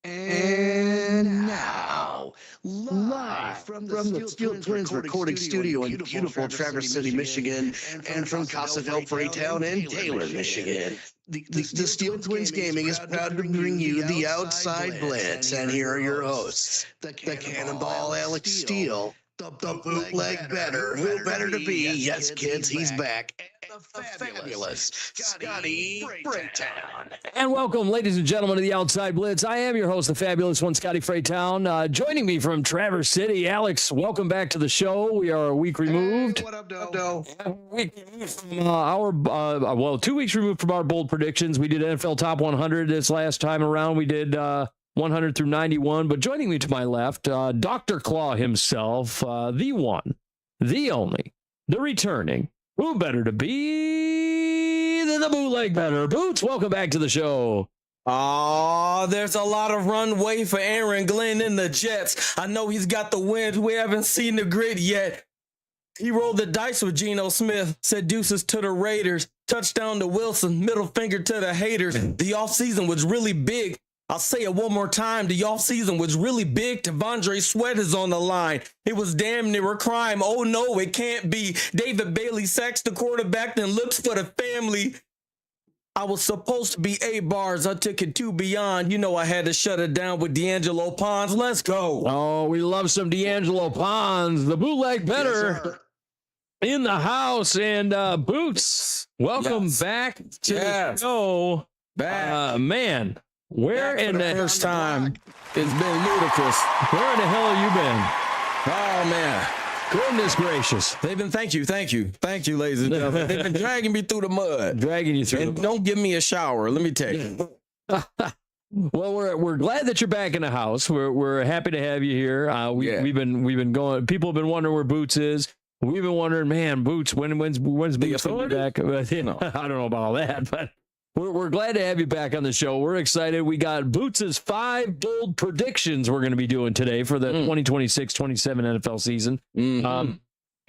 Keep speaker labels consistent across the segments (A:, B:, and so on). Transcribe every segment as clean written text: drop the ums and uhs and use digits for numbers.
A: And now, live from the Steele Twins recording studio in beautiful Traverse City, Michigan, and from Casa del Freytown in Taylor, Michigan, the Steele Twins Gaming is proud to bring you the Outside Blitz, and here are your hosts, the Cannonball Alex Steele, the Bootleg Bettor, who better to be, yes kids, he's back, and the fabulous Scotty Freytown.
B: And welcome, ladies and gentlemen, to the Outside Blitz. I am your host, the fabulous one, Scotty Freytown. Joining me from Traverse City, Alex, welcome back to the show. We are a week removed.
A: Hey, what up, Doe?
B: From 2 weeks removed from our bold predictions. We did NFL Top 100 this last time around. We did 100 through 91. But joining me to my left, Dr. Claw himself, the one, the only, the returning, who better to be than the Bootleg Bettor? Boots, welcome back to the show.
C: Oh, there's a lot of runway for Aaron Glenn in the Jets. I know he's got the wind. We haven't seen the grid yet. He rolled the dice with Geno Smith, said deuces to the Raiders, touchdown to Wilson, middle finger to the haters. The offseason was really big. I'll say it one more time. The offseason was really big. T'Vondre Sweat is on the line. It was damn near a crime. Oh, no, it can't be. David Bailey sacks the quarterback, then looks for the family. I was supposed to be A-bars. I took it to beyond. You know I had to shut it down with D'Angelo Pons. Let's go.
B: Oh, we love some D'Angelo Pons. The Bootleg Bettor in the house. And Boots, welcome back to the show. Man. Where in the
C: first time? It's been ludicrous.
B: Where in the hell have you been?
C: Oh man,
B: goodness gracious!
C: Thank you, ladies and gentlemen. They've been dragging me through the mud,
B: dragging you through.
C: And don't give me a shower. Let me tell you.
B: Well, we're glad that you're back in the house. We're happy to have you here. We've been going. People have been wondering where Boots is. We've been wondering, man, Boots, when's Boots coming back? I don't know about all that, but. We're glad to have you back on the show. We're excited. We got Boots' 5 bold predictions we're going to be doing today for the 2026-27 NFL season. Mm-hmm.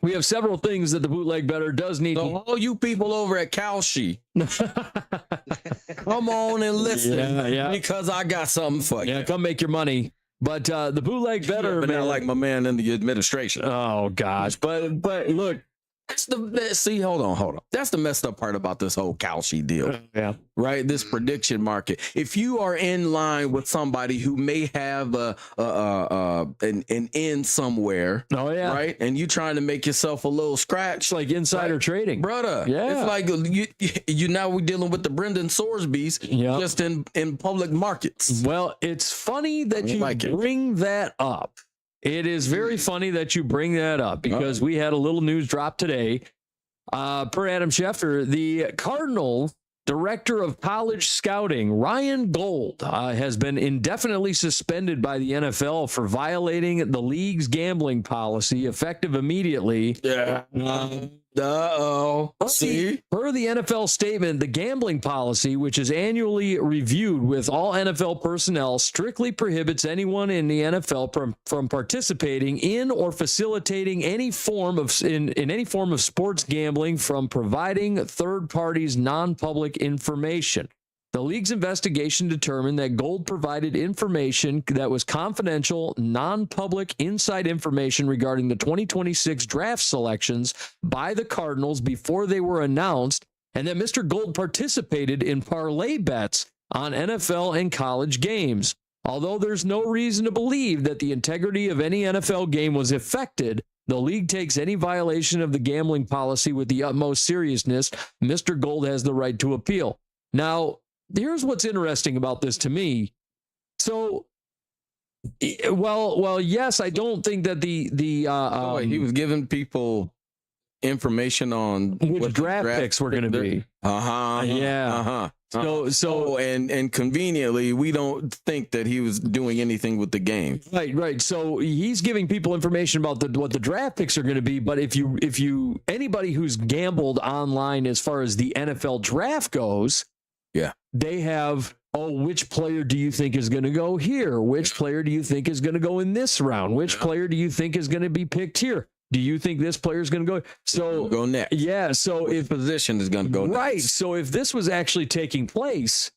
B: We have several things that the Bootleg Bettor does need.
C: So all you people over at Kalshi, come on and listen, because I got something for you.
B: Yeah, come make your money. But the Bootleg Bettor,
C: man, like my man in the administration.
B: Oh gosh, but look.
C: Hold on. That's the messed up part about this whole Kalshi deal.
B: Yeah.
C: Right? This prediction market. If you are in line with somebody who may have an in somewhere, right? And you trying to make yourself a little scratch.
B: It's like insider trading.
C: Brother. Yeah. It's like you now we're dealing with the Brendan Sorsbys just in public markets.
B: Well, it's funny that you bring that up. It is very funny that you bring that up because we had a little news drop today. Per Adam Schefter, the Cardinal Director of College Scouting, Ryan Gold, has been indefinitely suspended by the NFL for violating the league's gambling policy, effective immediately.
C: Yeah. See?
B: Per the NFL statement, the gambling policy, which is annually reviewed with all NFL personnel, strictly prohibits anyone in the NFL from participating in or facilitating any form of in any form of sports gambling, from providing third parties non-public information. The league's investigation determined that Gold provided information that was confidential, non-public inside information regarding the 2026 draft selections by the Cardinals before they were announced, and that Mr. Gold participated in parlay bets on NFL and college games. Although there's no reason to believe that the integrity of any NFL game was affected, the league takes any violation of the gambling policy with the utmost seriousness. Mr. Gold has the right to appeal. Now, here's what's interesting about this to me. So, well, yes, I don't think that he
C: was giving people information on
B: which draft picks were going to be. So
C: and conveniently, we don't think that he was doing anything with the game.
B: Right. So he's giving people information about what the draft picks are going to be. But if you anybody who's gambled online as far as the NFL draft goes.
C: Yeah.
B: They have, which player do you think is going to go here? Which player do you think is going to go in this round? Which player do you think is going to be picked here? Do you think this player is going to go? So
C: go next.
B: Yeah. So
C: if position is going to go next.
B: Right. So if this was actually taking place,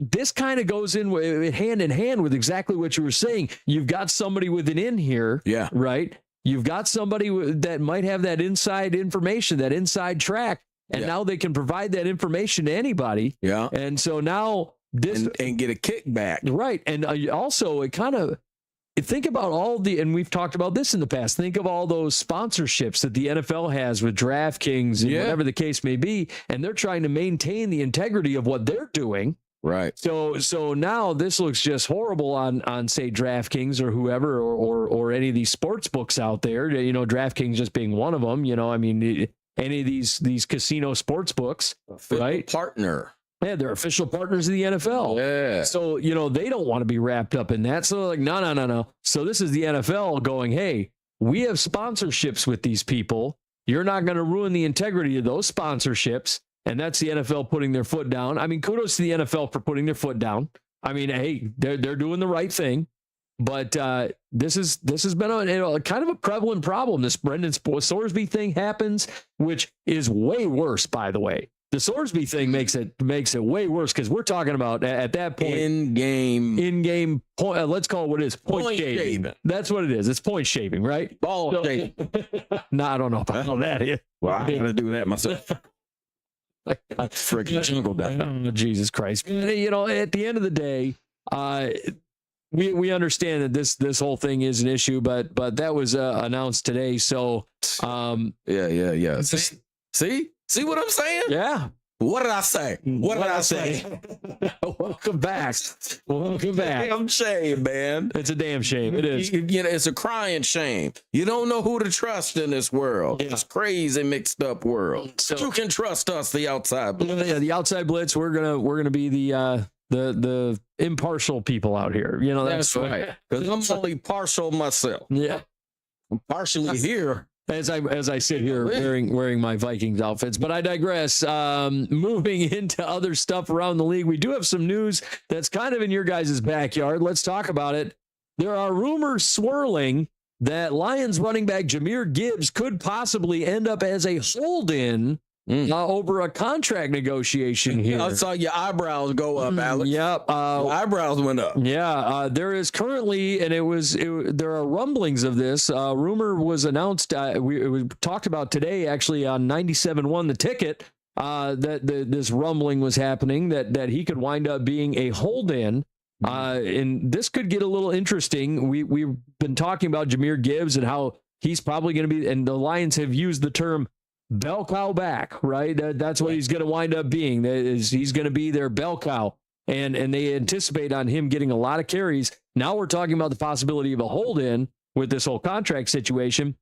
B: this kind of goes in hand with exactly what you were saying. You've got somebody with an in here,
C: Yeah.
B: right? You've got somebody that might have that inside information, that inside track, and now they can provide that information to anybody.
C: Yeah.
B: And so now this
C: and get a kickback.
B: Right. And also it kind of, think about and we've talked about this in the past, think of all those sponsorships that the NFL has with DraftKings and whatever the case may be, and they're trying to maintain the integrity of what they're doing.
C: Right.
B: So now this looks just horrible on say DraftKings or whoever or any of these sports books out there, DraftKings just being one of them, I mean, any of these casino sports books, right?
C: Partner.
B: Yeah, they're official partners of the NFL.
C: Yeah.
B: So, they don't want to be wrapped up in that. So, like, no. So this is the NFL going, hey, we have sponsorships with these people. You're not going to ruin the integrity of those sponsorships. And that's the NFL putting their foot down. I mean, kudos to the NFL for putting their foot down. I mean, hey, they're doing the right thing. But this has been a kind of a prevalent problem. This Brendan Sorsby thing happens, which is way worse, by the way. The Sorsby thing makes it way worse because we're talking about at that point in-game point. Let's call it what it is, point shaving. That's what it is. It's point shaving, right?
C: Ball shaving.
B: No, I don't know about that.
C: Well, I gotta do that myself. Freaking jungle down.
B: Oh, Jesus Christ! At the end of the day, we understand that this whole thing is an issue, but that was announced today. So,
C: yeah. See what I'm saying?
B: Yeah.
C: What did I say? What did I say?
B: Welcome back.
C: Damn shame, man.
B: It's a damn shame. It is.
C: It's a crying shame. You don't know who to trust in this world.
B: Yeah.
C: It's crazy, mixed up world. So, you can trust us, the outside blitz.
B: Yeah, the outside blitz. We're gonna be the impartial people out here.
C: That's right. Because I'm only partial myself.
B: Yeah.
C: I'm partially here.
B: As I sit here wearing my Vikings outfits, but I digress. Moving into other stuff around the league, we do have some news that's kind of in your guys' backyard. Let's talk about it. There are rumors swirling that Lions running back Jahmyr Gibbs could possibly end up as a hold-in over a contract negotiation here.
C: I saw your eyebrows go up, Alex.
B: Yep.
C: Your eyebrows went up.
B: Yeah. There is currently, and there are rumblings of this. Rumor was announced. We talked about today, actually, on 97.1 The Ticket, that this rumbling was happening, that he could wind up being a hold-in. And this could get a little interesting. We've been talking about Jahmyr Gibbs and how he's probably going to be, and the Lions have used the term bell cow back, right? That's what he's going to wind up being. He's going to be their bell cow, and they anticipate on him getting a lot of carries. Now we're talking about the possibility of a hold-in with this whole contract situation.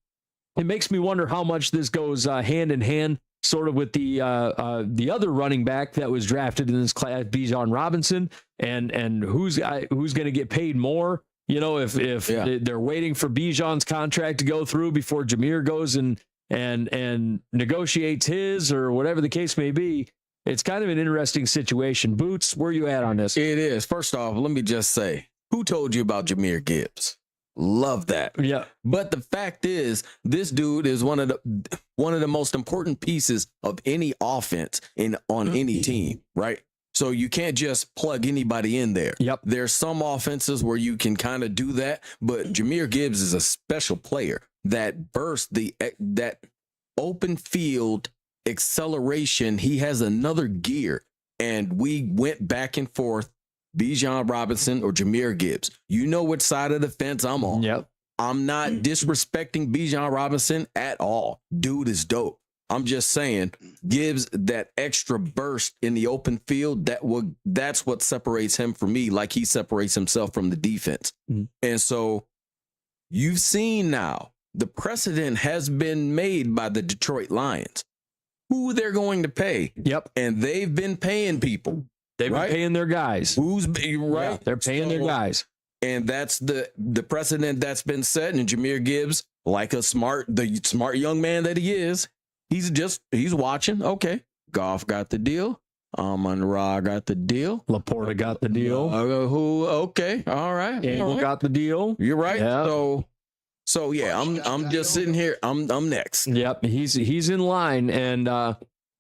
B: It makes me wonder how much this goes hand in hand, sort of with the other running back that was drafted in this class, Bijan Robinson, and who's going to get paid more. If they're waiting for Bijan's contract to go through before Jahmyr goes and negotiates his, or whatever the case may be. It's kind of an interesting situation. Boots, where you at on this?
C: It is. First off, let me just say, who told you about Jahmyr Gibbs? Love that.
B: Yeah.
C: But the fact is, this dude is one of the most important pieces of any offense on any team, right? So you can't just plug anybody in there.
B: Yep.
C: There's some offenses where you can kind of do that, but Jahmyr Gibbs is a special player that burst that open field acceleration. He has another gear, and we went back and forth, Bijan Robinson or Jahmyr Gibbs. You know what side of the fence I'm on.
B: Yep.
C: I'm not disrespecting Bijan Robinson at all. Dude is dope. I'm just saying, Gibbs, that extra burst in the open field, that's what separates him from me, like he separates himself from the defense. Mm-hmm. And so you've seen now, the precedent has been made by the Detroit Lions, who they're going to pay.
B: Yep.
C: And they've been paying people.
B: They've been paying their guys.
C: Right?
B: Yeah, they're paying their guys.
C: And that's the precedent that's been set. And Jahmyr Gibbs, like the smart young man that he is, he's watching. Okay. Goff got the deal. Amon-Ra got the deal.
B: Laporta got the deal.
C: Okay. All right.
B: Campbell got the deal.
C: You're right.
B: Yeah.
C: So yeah, I'm just sitting here. I'm next.
B: Yep, he's in line, and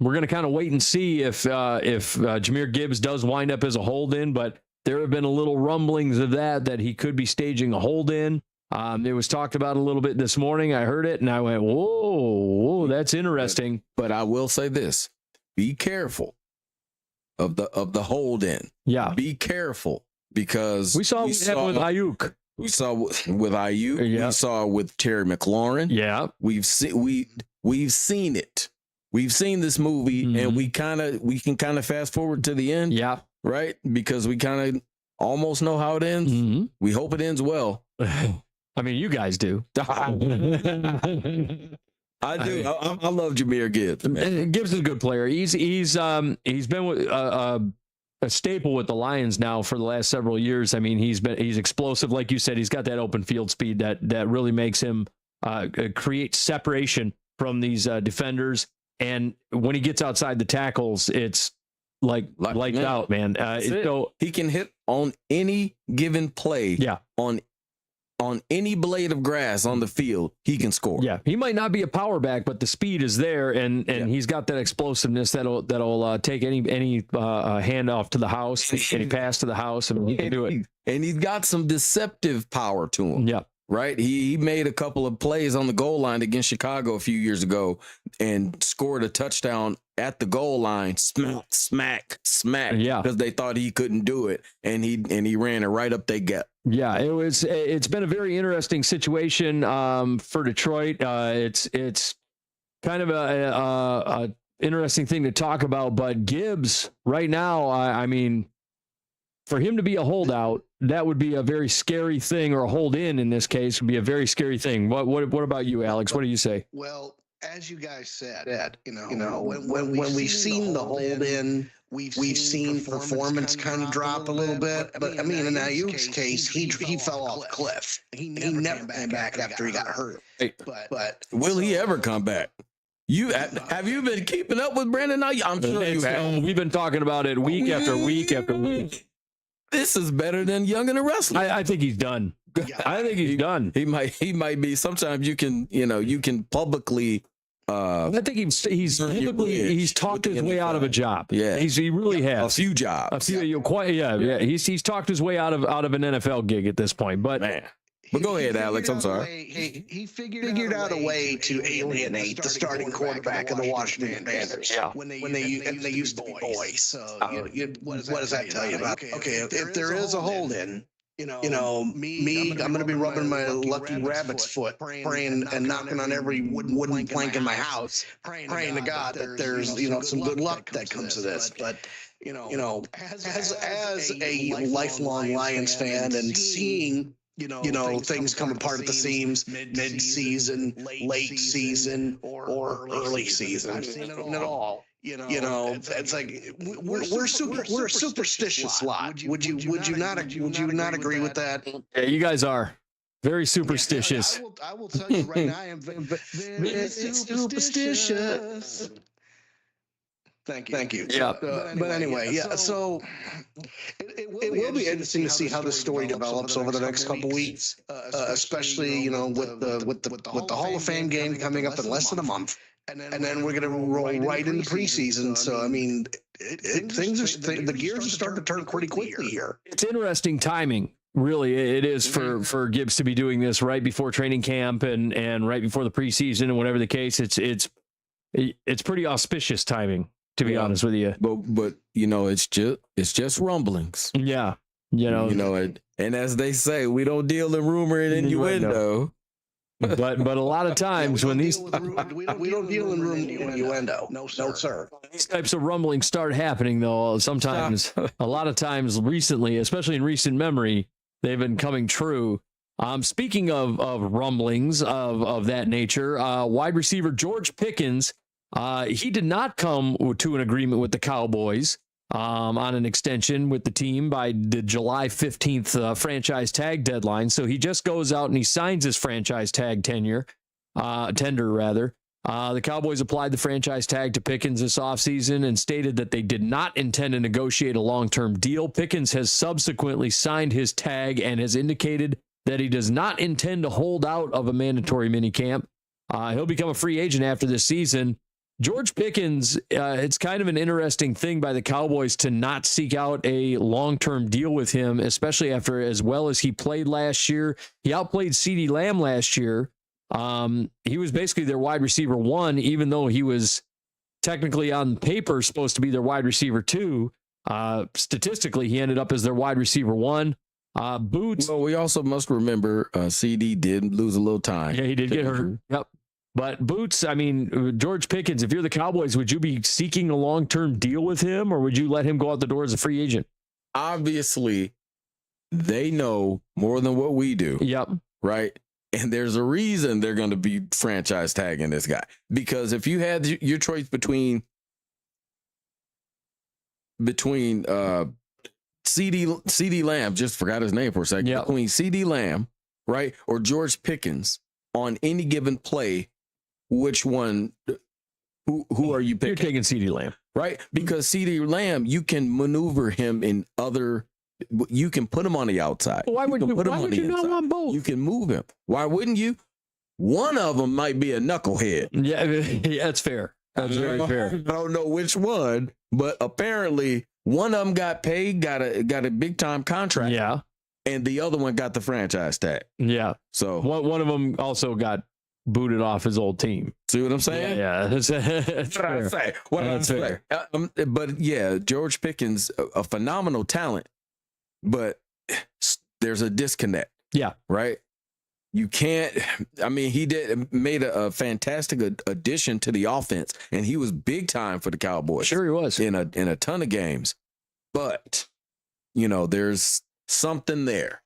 B: We're going to kind of wait and see if Jahmyr Gibbs does wind up as a hold-in, but there have been a little rumblings of that he could be staging a hold-in. It was talked about a little bit this morning. I heard it and I went, whoa, that's interesting.
C: But I will say this: be careful of the hold-in.
B: Yeah,
C: be careful, because
B: we saw with Ayuk.
C: We saw with Ayuk.
B: Yeah.
C: We saw with Terry McLaurin.
B: Yeah,
C: we've seen it. We've seen this movie, and we can kind of fast forward to the end.
B: Yeah,
C: right, because we kind of almost know how it ends. We hope it ends well.
B: I mean, you guys do.
C: I do. I love Jahmyr Gibbs. Man.
B: Gibbs is a good player. He's been with, a staple with the Lions now for the last several years. I mean, he's explosive, like you said. He's got that open field speed that really makes him create separation from these defenders. And when he gets outside the tackles, it's like lights out, man. So
C: he can hit on any given play.
B: Yeah.
C: On any blade of grass on the field, he can score.
B: Yeah, he might not be a power back, but the speed is there, and he's got that explosiveness that'll take any handoff to the house, any pass to the house, and he can do it.
C: And he's got some deceptive power to him.
B: Yeah.
C: Right? He made a couple of plays on the goal line against Chicago a few years ago and scored a touchdown at the goal line. Smack.
B: Yeah.
C: Because they thought he couldn't do it. And he ran it right up their gut.
B: Yeah, it's been a very interesting situation for Detroit. It's kind of a interesting thing to talk about, but Gibbs right now, I mean, for him to be a holdout, that would be a very scary thing, or a hold in this case would be a very scary thing. What about you, Alex? What do you say?
A: Well, as you guys said, when we've seen the hold in, we've seen performance kind of drop a little bit. But I mean, in Ayuk's case, he fell off a cliff. He never came back after he got hurt. But
C: will he ever come back? Have you been keeping up with Brandon Ayuk? I'm sure you have.
B: We've been talking about it week after week after week.
C: This is better than Young and the Wrestler.
B: I think he's done. I think he's done.
C: He might be. Sometimes you can publicly.
B: I think he's talked his way out of a job.
C: Yeah,
B: he really has
C: a few jobs.
B: Yeah. He's talked his way out of an NFL gig at this point. But
C: man. But go ahead, Alex. I'm sorry.
A: He figured out a way to alienate the starting quarterback of the Washington Commanders.
B: Yeah.
A: When they used to be boys. So what does that tell you about? Okay, if there is a hold in, me, I'm going to be rubbing my lucky rabbit's foot, praying and knocking on every wooden plank in my house, praying to God that there's some good luck that comes to this. But as a lifelong Lions fan and seeing things come apart at the seams, mid-season, late season, or early season. I've seen it all. It's like we're a superstitious lot. Would you not agree with that?
B: Yeah, you guys are very superstitious.
A: I will tell you right now, I am very superstitious. Thank you.
B: Yeah.
A: But anyway, yeah. So it will be interesting to see how this story develops over the next couple weeks, especially with the Hall of Fame game coming up in less than a month, and then we're going to roll right into preseason. So I mean, the gears are starting to turn pretty quickly here.
B: It's interesting timing. Really, it is for Gibbs to be doing this right before training camp and right before the preseason and whatever the case. It's pretty auspicious timing, to be honest with you.
C: But it's just rumblings.
B: Yeah.
C: And as they say, we don't deal in rumor and innuendo.
B: But a lot of times when these
A: we don't deal in rumor and innuendo. No, sir.
B: These types of rumblings start happening, though, sometimes a lot of times recently, especially in recent memory, they've been coming true. Speaking of rumblings of that nature, wide receiver George Pickens, he did not come to an agreement with the Cowboys on an extension with the team by the July 15th franchise tag deadline. So he just goes out and he signs his franchise tag tender. The Cowboys applied the franchise tag to Pickens this offseason and stated that they did not intend to negotiate a long-term deal. Pickens has subsequently signed his tag and has indicated that he does not intend to hold out of a mandatory minicamp. He'll become a free agent after this season. George Pickens, it's kind of an interesting thing by the Cowboys to not seek out a long-term deal with him, especially after as well as he played last year. He outplayed CeeDee Lamb last year. He was basically their wide receiver 1, even though he was technically on paper supposed to be their wide receiver 2. Statistically, he ended up as their wide receiver 1. Boots.
D: Well, we also must remember CD did lose a little time.
B: Yeah, he did get hurt. Yep. But Boots, I mean, George Pickens, if you're the Cowboys, would you be seeking a long-term deal with him, or would you let him go out the door as a free agent?
D: Obviously, they know more than what we do.
B: Yep.
D: Right? And there's a reason they're going to be franchise tagging this guy. Because if you had your choice between CD Lamb, just forgot his name for a second,
B: yep.
D: Between CD Lamb, right, or George Pickens on any given play, which one, who are you picking?
B: You're taking CeeDee Lamb.
D: Right? Because CeeDee Lamb, you can maneuver him in other, you can put him on the outside.
B: Why would you not want both?
D: You can move him. Why wouldn't you? One of them might be a knucklehead.
B: Yeah, that's fair. That's very fair.
D: I don't know which one, but apparently one of them got paid, got a big time contract.
B: Yeah.
D: And the other one got the franchise tag.
B: Yeah.
D: So
B: one of them also got booted off his old team.
D: See what I'm saying?
B: Yeah. That's
D: what I'm saying. But yeah, George Pickens, a phenomenal talent, but there's a disconnect.
B: Yeah.
D: Right? You can't, I mean, he made a fantastic addition to the offense, and he was big time for the Cowboys.
B: Sure he was.
D: In a ton of games. But, there's something there.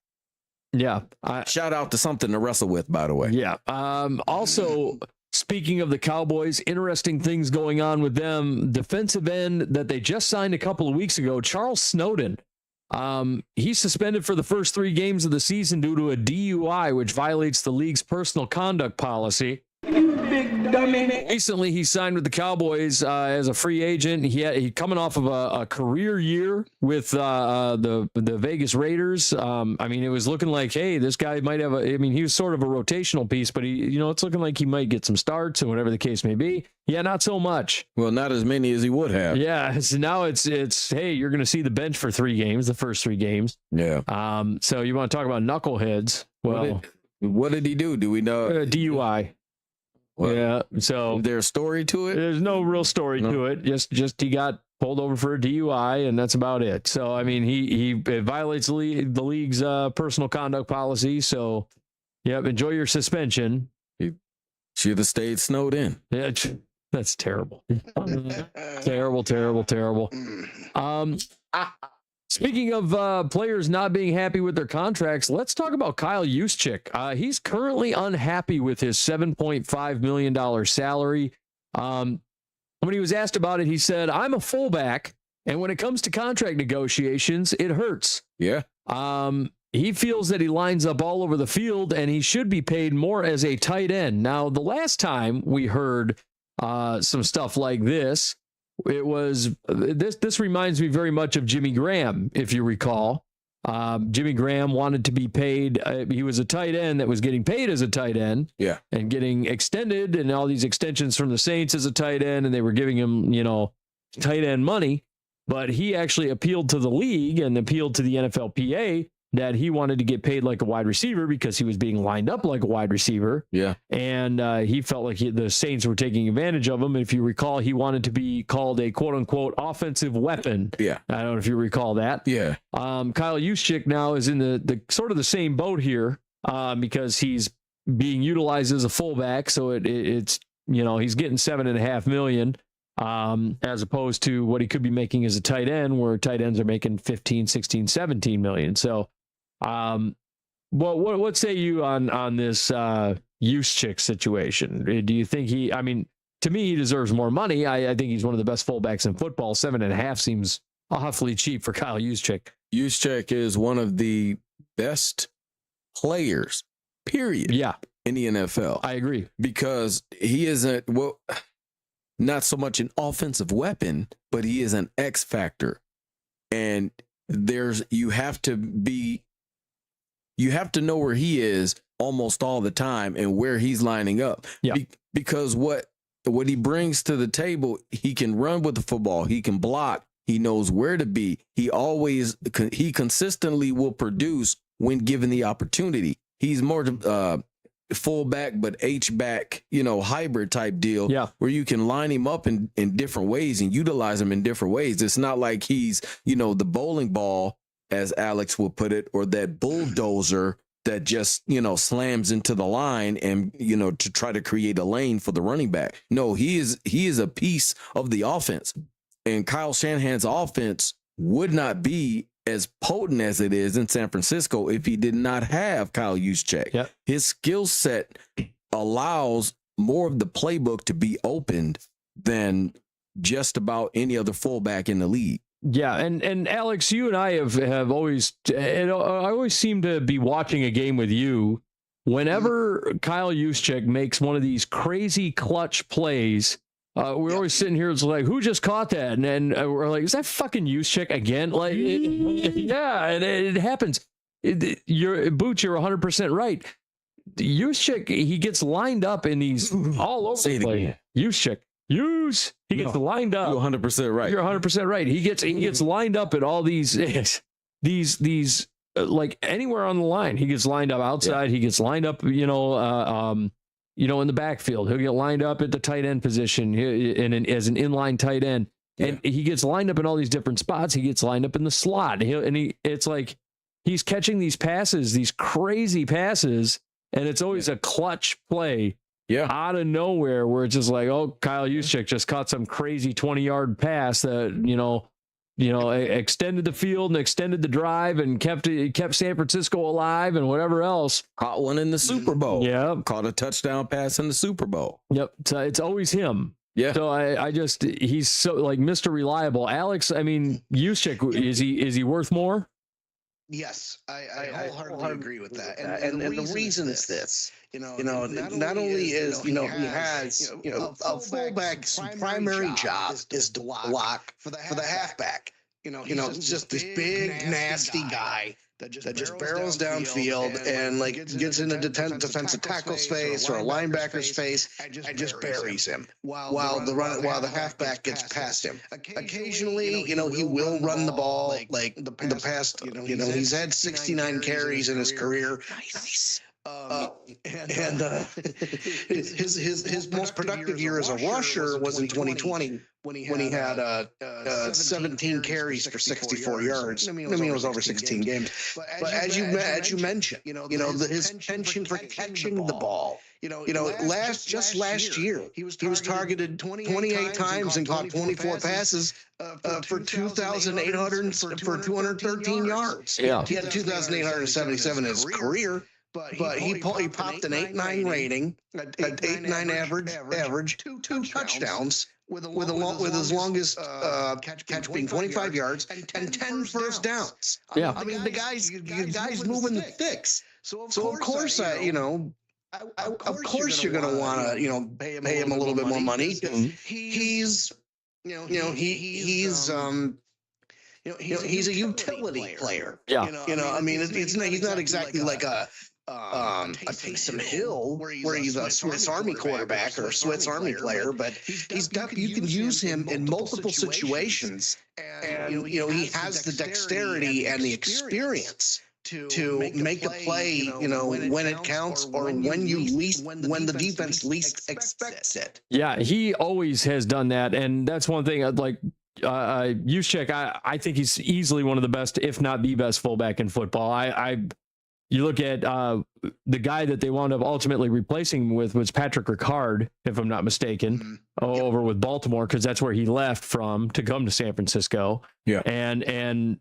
B: Yeah.
D: Shout out to something to wrestle with, by the way.
B: Yeah. Also, speaking of the Cowboys, interesting things going on with them. Defensive end that they just signed a couple of weeks ago, Charles Snowden. He's suspended for the first 3 games of the season due to a DUI, which violates the league's personal conduct policy. You big dummy. Recently, he signed with the Cowboys as a free agent. He coming off of a career year with the Vegas Raiders. I mean, it was looking like, hey, this guy might have he was sort of a rotational piece, but it's looking like he might get some starts or whatever the case may be. Yeah, not so much.
D: Well, not as many as he would have.
B: Yeah, so now it's hey, you're going to see the bench for 3 games, the first 3 games.
D: Yeah.
B: So you want to talk about knuckleheads? Well,
D: what did he do? Do we know?
B: DUI. Well, yeah. So
D: is there a story to it?
B: There's no real story to it. Just he got pulled over for a DUI, and that's about it. So I mean, he violates the league's personal conduct policy. So, yep. Enjoy your suspension.
D: He should have stayed snowed in.
B: Yeah. That's terrible. Terrible. Speaking of players not being happy with their contracts, let's talk about Kyle Juszczyk. He's currently unhappy with his $7.5 million salary. When he was asked about it, he said, "I'm a fullback, and when it comes to contract negotiations, it hurts."
D: Yeah.
B: He feels that he lines up all over the field, and he should be paid more as a tight end. Now, the last time we heard some stuff like this, it was this reminds me very much of Jimmy Graham, if you recall. Jimmy Graham wanted to be paid. He was a tight end that was getting paid as a tight end,
D: yeah,
B: and getting extended, and all these extensions from the Saints as a tight end, and they were giving him, tight end money. But he actually appealed to the league and appealed to the NFLPA that he wanted to get paid like a wide receiver because he was being lined up like a wide receiver.
D: Yeah.
B: And he felt like the Saints were taking advantage of him. And if you recall, he wanted to be called a quote unquote offensive weapon.
D: Yeah.
B: I don't know if you recall that.
D: Yeah.
B: Kyle Juszczyk now is in the sort of the same boat here because he's being utilized as a fullback. So it's, he's getting $7.5 million as opposed to what he could be making as a tight end, where tight ends are making 15, 16, 17 million. So, what say you on this Juszczyk situation? Do you think to me, he deserves more money. I think he's one of the best fullbacks in football. 7.5 seems awfully cheap for Kyle Juszczyk.
D: Juszczyk is one of the best players, period.
B: Yeah.
D: In the NFL.
B: I agree.
D: Because he isn't, not so much an offensive weapon, but he is an X factor. And you have to know where he is almost all the time and where he's lining up.
B: Yeah.
D: Because what what he brings to the table, he can run with the football. He can block. He knows where to be. He consistently will produce when given the opportunity. He's more fullback, but H-back, hybrid type deal.
B: Yeah.
D: Where you can line him up in different ways and utilize him in different ways. It's not like he's, the bowling ball, as Alex would put it, or that bulldozer that just, slams into the line and, to try to create a lane for the running back. No, he is a piece of the offense. And Kyle Shanahan's offense would not be as potent as it is in San Francisco if he did not have Kyle Juszczyk.
B: Yep.
D: His skill set allows more of the playbook to be opened than just about any other fullback in the league.
B: Yeah, and Alex, you and I have always, I always seem to be watching a game with you whenever Kyle Juszczyk makes one of these crazy clutch plays. We're always sitting here, it's like, who just caught that? And then we're like, is that fucking Juszczyk again? Like, yeah, and it happens. You're 100% right. Juszczyk, he gets lined up in these all over the place. Juszczyk. He gets lined up.
D: You're 100% right.
B: You're 100% right. He gets lined up at all these like anywhere on the line. He gets lined up outside. Yeah. He gets lined up, in the backfield. He'll get lined up at the tight end position as an inline tight end. Yeah. And he gets lined up in all these different spots. He gets lined up in the slot. It's like he's catching these passes, these crazy passes, and it's always a clutch play. Yeah, out of nowhere, where it's just like, oh, Kyle Juszczyk just caught some crazy 20-yard pass that extended the field and extended the drive and kept San Francisco alive and whatever else.
D: Caught one in the Super Bowl.
B: Yeah,
D: caught a touchdown pass in the Super Bowl.
B: Yep, so it's always him.
D: Yeah.
B: So he's so like Mr. Reliable. Alex, I mean, Juszczyk, is he worth more?
A: Yes, I wholeheartedly agree with that. And the reason is this. Not only is he has a fullback's primary job is to block for the halfback. Just this big nasty guy that just barrels downfield and like gets into defensive tackle space or a linebacker's face and just buries him while the halfback gets past him. Occasionally, he will run the ball like the past. He's had 69 carries in his career. Nice. His most productive year as a rusher was in 2020 when he had 17 carries for 64 yards. I mean, it was over 16 games. But as you mentioned, his penchant for catching the ball. Last year, he was targeted 28 times and caught 24 passes for 2,13 yards. Yeah, he had 2,877 in his career. But he popped an 8.9 rating, an 8.9 average, two touchdowns with his longest catch being 25 yards and 10 first downs.
B: Yeah,
A: I mean the guy's moving the sticks. So of course you're going to want to pay him a little bit more money. He's a utility player.
B: Yeah,
A: I mean he's not exactly like a Taysom Hill, where he's a Swiss Army quarterback or a Swiss Army player, but you can use him in multiple situations, and he has the dexterity and the experience to make a play, when it counts or when the defense least expects it.
B: Yeah, he always has done that, and that's one thing I'd like. Juszczyk, I think he's easily one of the best, if not the best, fullback in football. You look at the guy that they wound up ultimately replacing him with was Patrick Ricard, if I'm not mistaken, over with Baltimore, because that's where he left from to come to San Francisco. Yeah, and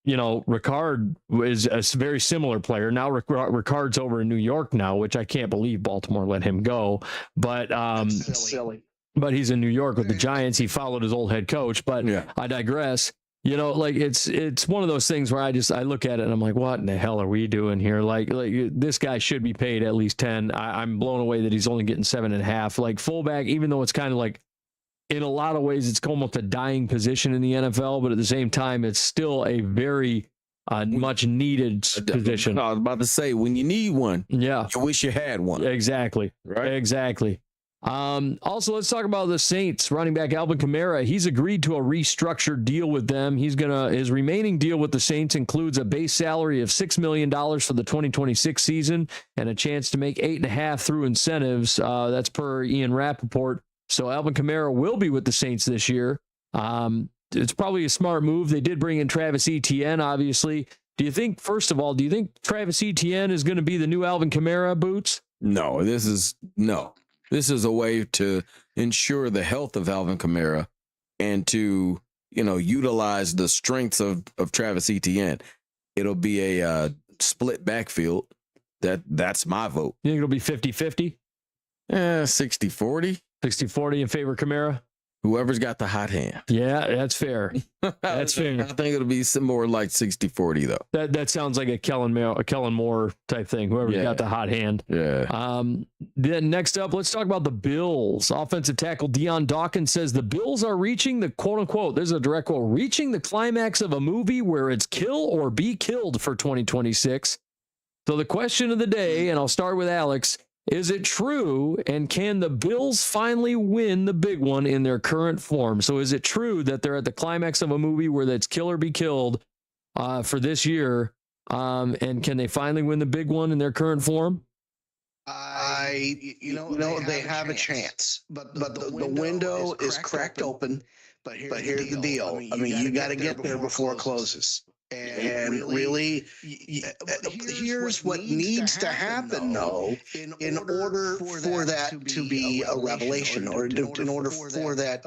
B: Ricard is a very similar player. Now Ricard's over in New York now, which I can't believe Baltimore let him go. But
A: silly.
B: But he's in New York with the Giants. He followed his old head coach. But I digress. It's one of those things where I look at it and I'm like, what in the hell are we doing here? Like this guy should be paid at least 10. I'm blown away that he's only getting 7.5. Like fullback, even though it's kind of like, in a lot of ways, it's almost a dying position in the NFL, but at the same time, it's still a very much needed position.
D: I was about to say, when you need one, you wish you had one.
B: Exactly.
D: Right.
B: Exactly. Also, let's talk about the Saints running back Alvin Kamara. He's agreed to a restructured deal with them. His remaining deal with the Saints includes a base salary of $6 million for the 2026 season and a chance to make $8.5 million through incentives. That's per Ian Rappaport. So Alvin Kamara will be with the Saints this year. It's probably a smart move. They did bring in Travis Etienne, obviously. Do you think, first of all, Travis Etienne is going to be the new Alvin Kamara, Boots?
D: No. This is a way to ensure the health of Alvin Kamara and to, utilize the strengths of Travis Etienne. It'll be a split backfield. That's my vote.
B: You think it'll be 50-50?
D: 60-40.
B: 60-40 in favor of Kamara?
D: Whoever's got the hot hand.
B: Yeah, that's fair. That's fair.
D: I think it'll be some more like 60-40 though.
B: That sounds like a Kellen Moore type thing. Whoever's got the hot hand.
D: Yeah.
B: Then next up, let's talk about the Bills. Offensive tackle Deion Dawkins says the Bills are reaching the quote unquote, this is a direct quote, reaching the climax of a movie where it's kill or be killed for 2026. So the question of the day, and I'll start with Alex, is it true, and can the Bills finally win the big one in their current form? So is it true that they're at the climax of a movie where that's kill or be killed for this year, and can they finally win the big one in their current form?
A: They have a chance, but the window is cracked open. But here's the deal. I mean, you got to get there before it closes. And really, here's what needs to happen, though, in order for that to be a revelation, or in order for that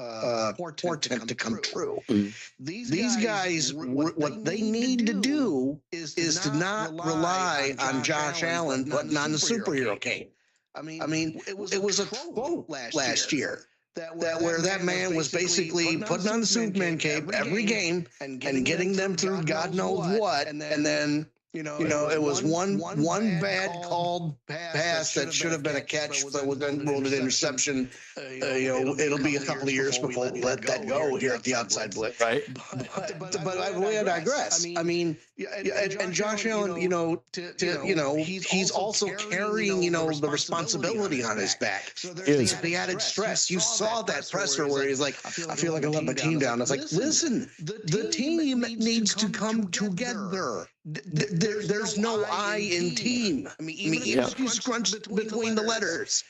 A: portent to come true. These guys, what they need to do is to not rely on Josh Allen putting on the superhero cape. I mean, it was a quote last year. That man was basically putting on the Superman cape every game and getting them through God knows what, and then it was one bad called pass that should have been a catch that was then ruled an interception. It'll be a couple of years before we let that go here at the outside blitz.
B: Right.
A: But I digress. I mean, and Josh Allen, he's also carrying, the responsibility on his back. So there's the added stress. You saw that presser where he's like, I feel like I let my team down. It's like, listen, the team needs to come together. There's no I in team. I mean, even if you scrunch between the letters,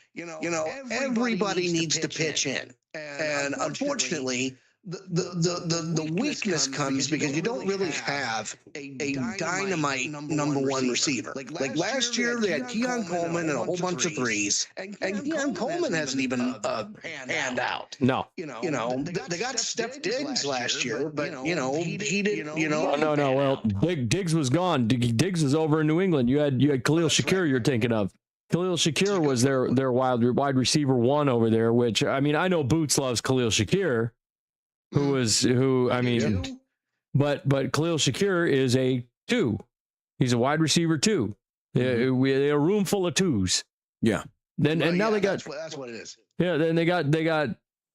A: everybody needs to pitch in. And unfortunately, the weakness comes because you don't really have a dynamite number one receiver. Like last year, they had Keon Coleman and a whole bunch of threes, and Keon Coleman hasn't even panned out.
B: No.
A: They got Steph Diggs last year, but he didn't.
B: No. Well, Diggs was gone. Diggs is over in New England. You had Khalil Shakir. You're thinking of. Khalil Shakir was their wide receiver one over there. Which I mean, I know Boots loves Khalil Shakir. But Khalil Shakir is a 2. He's a wide receiver 2. They're a room full of 2s.
D: Yeah.
A: Now they got that's what it is.
B: Yeah. Then they got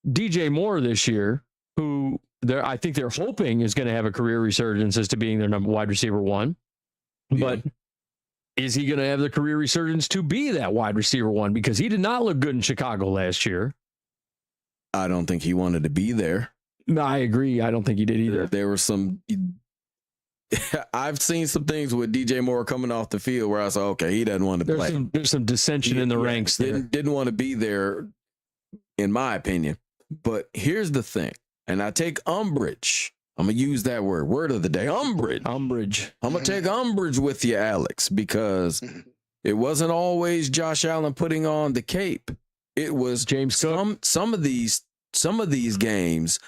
B: DJ Moore this year, who I think they're hoping is going to have a career resurgence as to being their number wide receiver 1. Yeah. But is he going to have the career resurgence to be that wide receiver 1? Because he did not look good in Chicago last year.
D: I don't think he wanted to be there.
B: No, I agree. I don't think he did either.
D: There were I've seen some things with DJ Moore coming off the field where I said, okay, he doesn't want to play.
B: There's some dissension in the ranks there.
D: Didn't want to be there, in my opinion. But here's the thing, and I take umbrage. I'm going to use that word of the day, umbrage. I'm going to take umbrage with you, Alex, because it wasn't always Josh Allen putting on the cape. It was
B: James Cook.
D: Some of these games,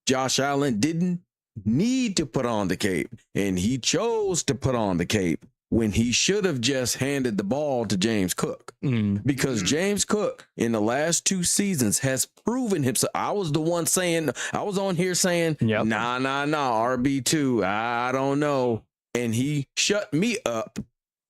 D: Josh Allen didn't need to put on the cape, and he chose to put on the cape when he should have just handed the ball to James Cook. Because James Cook in the last 2 seasons has proven himself. I was on here saying,
B: yep.
D: nah, RB2, I don't know. And he shut me up,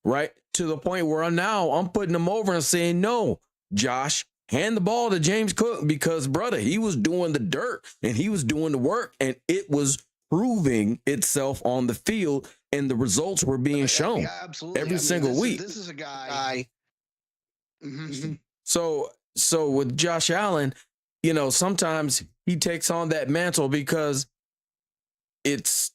D: right? To the point where I'm putting him over and saying, no, Josh, hand the ball to James Cook, because, brother, he was doing the dirt and he was doing the work, and it was proving itself on the field, and the results were being shown every single week.
A: This is a guy.
D: So So with Josh Allen, you know, sometimes he takes on that mantle because it's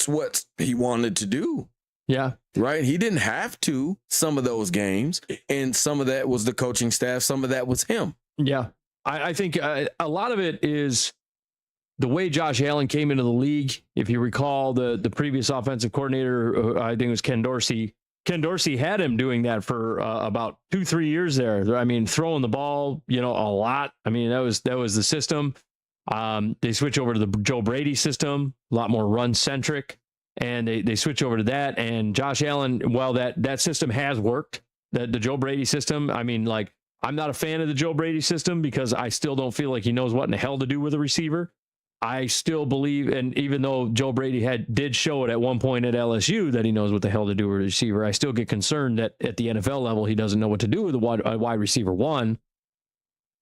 D: what he wanted to do.
B: Yeah.
D: Right. He didn't have to some of those games. And some of that was the coaching staff. Some of that was him.
B: Yeah. I think a lot of it is the way Josh Allen came into the league. If you recall, the previous offensive coordinator, I think it was Ken Dorsey. Ken Dorsey had him doing that for about 2-3 years there. I mean, throwing the ball, you know, a lot. I mean, that was the system. They switch over to the Joe Brady system, a lot more run centric. And they switch over to that. And Josh Allen, well, that system has worked, the Joe Brady system. I mean, like, I'm not a fan of the Joe Brady system because I still don't feel like he knows what in the hell to do with a receiver. I still believe, and even though Joe Brady did show it at one point at LSU that he knows what the hell to do with a receiver, I still get concerned that at the NFL level, he doesn't know what to do with a wide receiver one.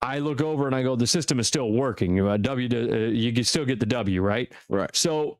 B: I look over and I go, the system is still working. You can still get the W, right?
D: Right.
B: So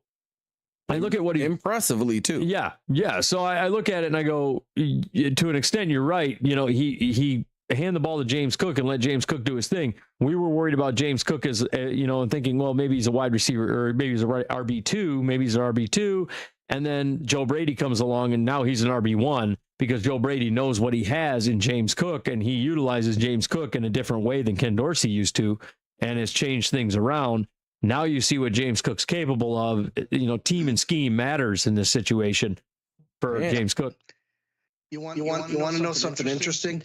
B: I look at what he
D: impressively too.
B: Yeah. Yeah. So I look at it and I go, to an extent, you're right. You know, he hand the ball to James Cook and let James Cook do his thing. We were worried about James Cook as, you know, and thinking, well, maybe he's a wide receiver or maybe he's a RB2, maybe he's an RB2. And then Joe Brady comes along and now he's an RB1 because Joe Brady knows what he has in James Cook and he utilizes James Cook in a different way than Ken Dorsey used to and has changed things around. Now you see what James Cook's capable of. You know, team and scheme matters in this situation for James Cook.
A: You want to know something interesting?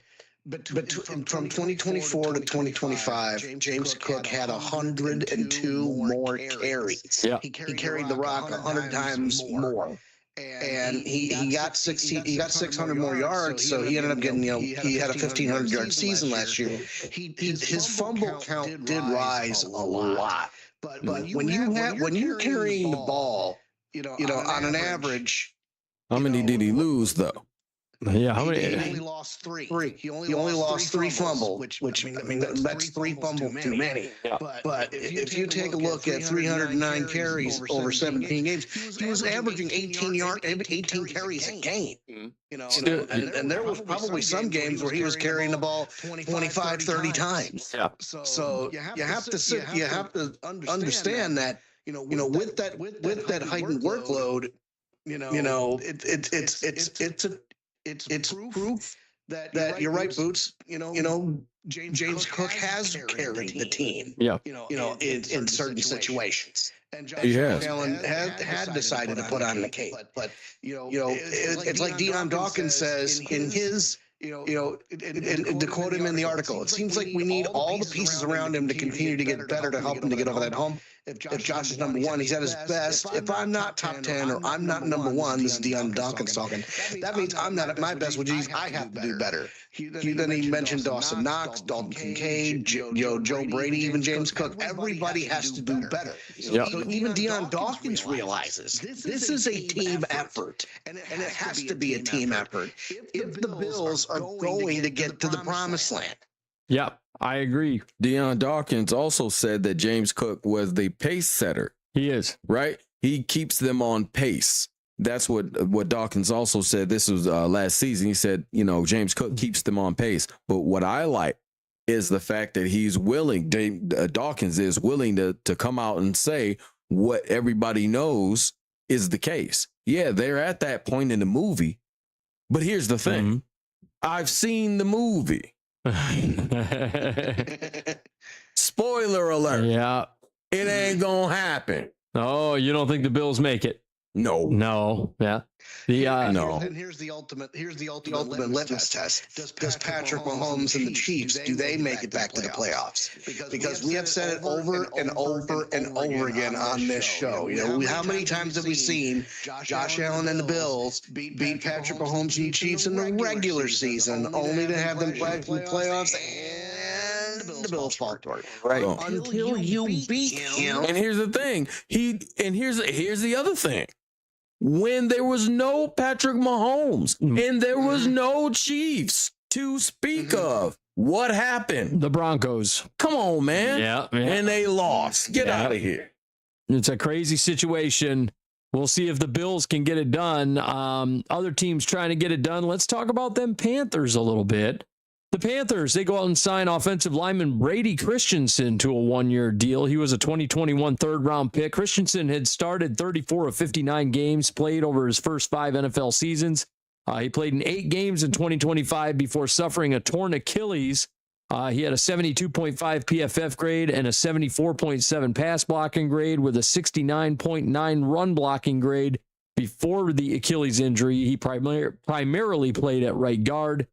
A: But from 2024 to 2025, James Cook had 102 more carries.
B: Yeah.
A: He carried the rock 100 times more. And he got 600 more yards, so he ended up getting, you know, he had a 1,500 yard season last year. His fumble count did rise a lot. But when you're carrying the ball, you know, on an average,
D: how many did he lose though?
B: Yeah, how many?
A: He only lost three. He only lost three fumbles, which I mean that's three fumbles too many.
B: Yeah.
A: But if you take a look at 309 carries over 17 games, he was averaging 18 carries a game. You know, and there was probably some games where he was carrying the ball 25, 30 times.
B: Yeah.
A: So you have to understand that, you know, with that heightened workload, you know, it's proof that you're right, Boots. You know, James Cook has carried the team.
B: Yeah.
A: You know, in certain situations. And Josh
D: Yes.
A: Allen had decided to put on the cape. But you know, it's like Deion Dawkins says in his, and to quote him in the article, it seems like we need all the pieces around him to continue to get better to help him to get over that hump. If Josh is number one, he's at his best. If I'm not top 10 or I'm not number one, this is Deion Dawkins talking. That means I'm not at my best, which means I have to do better. Then he mentioned Dawson Knox, Dalton Kincaid, Joe Brady, even James Cook. Everybody has to do better.
B: Yep.
A: So even Deion Dawkins realizes this is a team effort, and it has to be a team effort if the Bills are going to get to the promised land.
B: Yeah, I agree.
D: Deion Dawkins also said that James Cook was the pace setter.
B: He is.
D: Right? He keeps them on pace. That's what Dawkins also said. This was last season. He said, you know, James Cook keeps them on pace. But what I like is the fact that he's willing, Dawkins is willing to come out and say what everybody knows is the case. Yeah, they're at that point in the movie. But here's the thing.
B: Mm-hmm.
D: I've seen the movie. Spoiler alert.
B: Yeah.
D: It ain't gonna happen.
B: Oh, you don't think the Bills make it? No. Yeah.
D: No.
A: And here's the ultimate litmus test. Does Patrick Mahomes and the Chiefs, do they make it back to the playoffs? Because we have said it over and over and over again on this show. You know, how many times have we seen Josh Allen and the Bills beat Patrick Mahomes and the Chiefs in the regular season, only to have them back in the playoffs and the Bills fall apart?
D: Right.
A: Until you beat him.
D: And here's the thing. Here's the other thing. When there was no Patrick Mahomes and there was no Chiefs to speak of, what happened?
B: The Broncos.
D: Come on, man.
B: Yeah.
D: And they lost. Get out of here.
B: It's a crazy situation. We'll see if the Bills can get it done. Other teams trying to get it done. Let's talk about them Panthers a little bit. The Panthers, they go out and sign offensive lineman Brady Christensen to a 1-year deal. He was a 2021 third-round pick. Christensen had started 34 of 59 games, played over his first 5 NFL seasons. He played in 8 games in 2025 before suffering a torn Achilles. He had a 72.5 PFF grade and a 74.7 pass blocking grade with a 69.9 run blocking grade. Before the Achilles injury, he primarily played at right guard.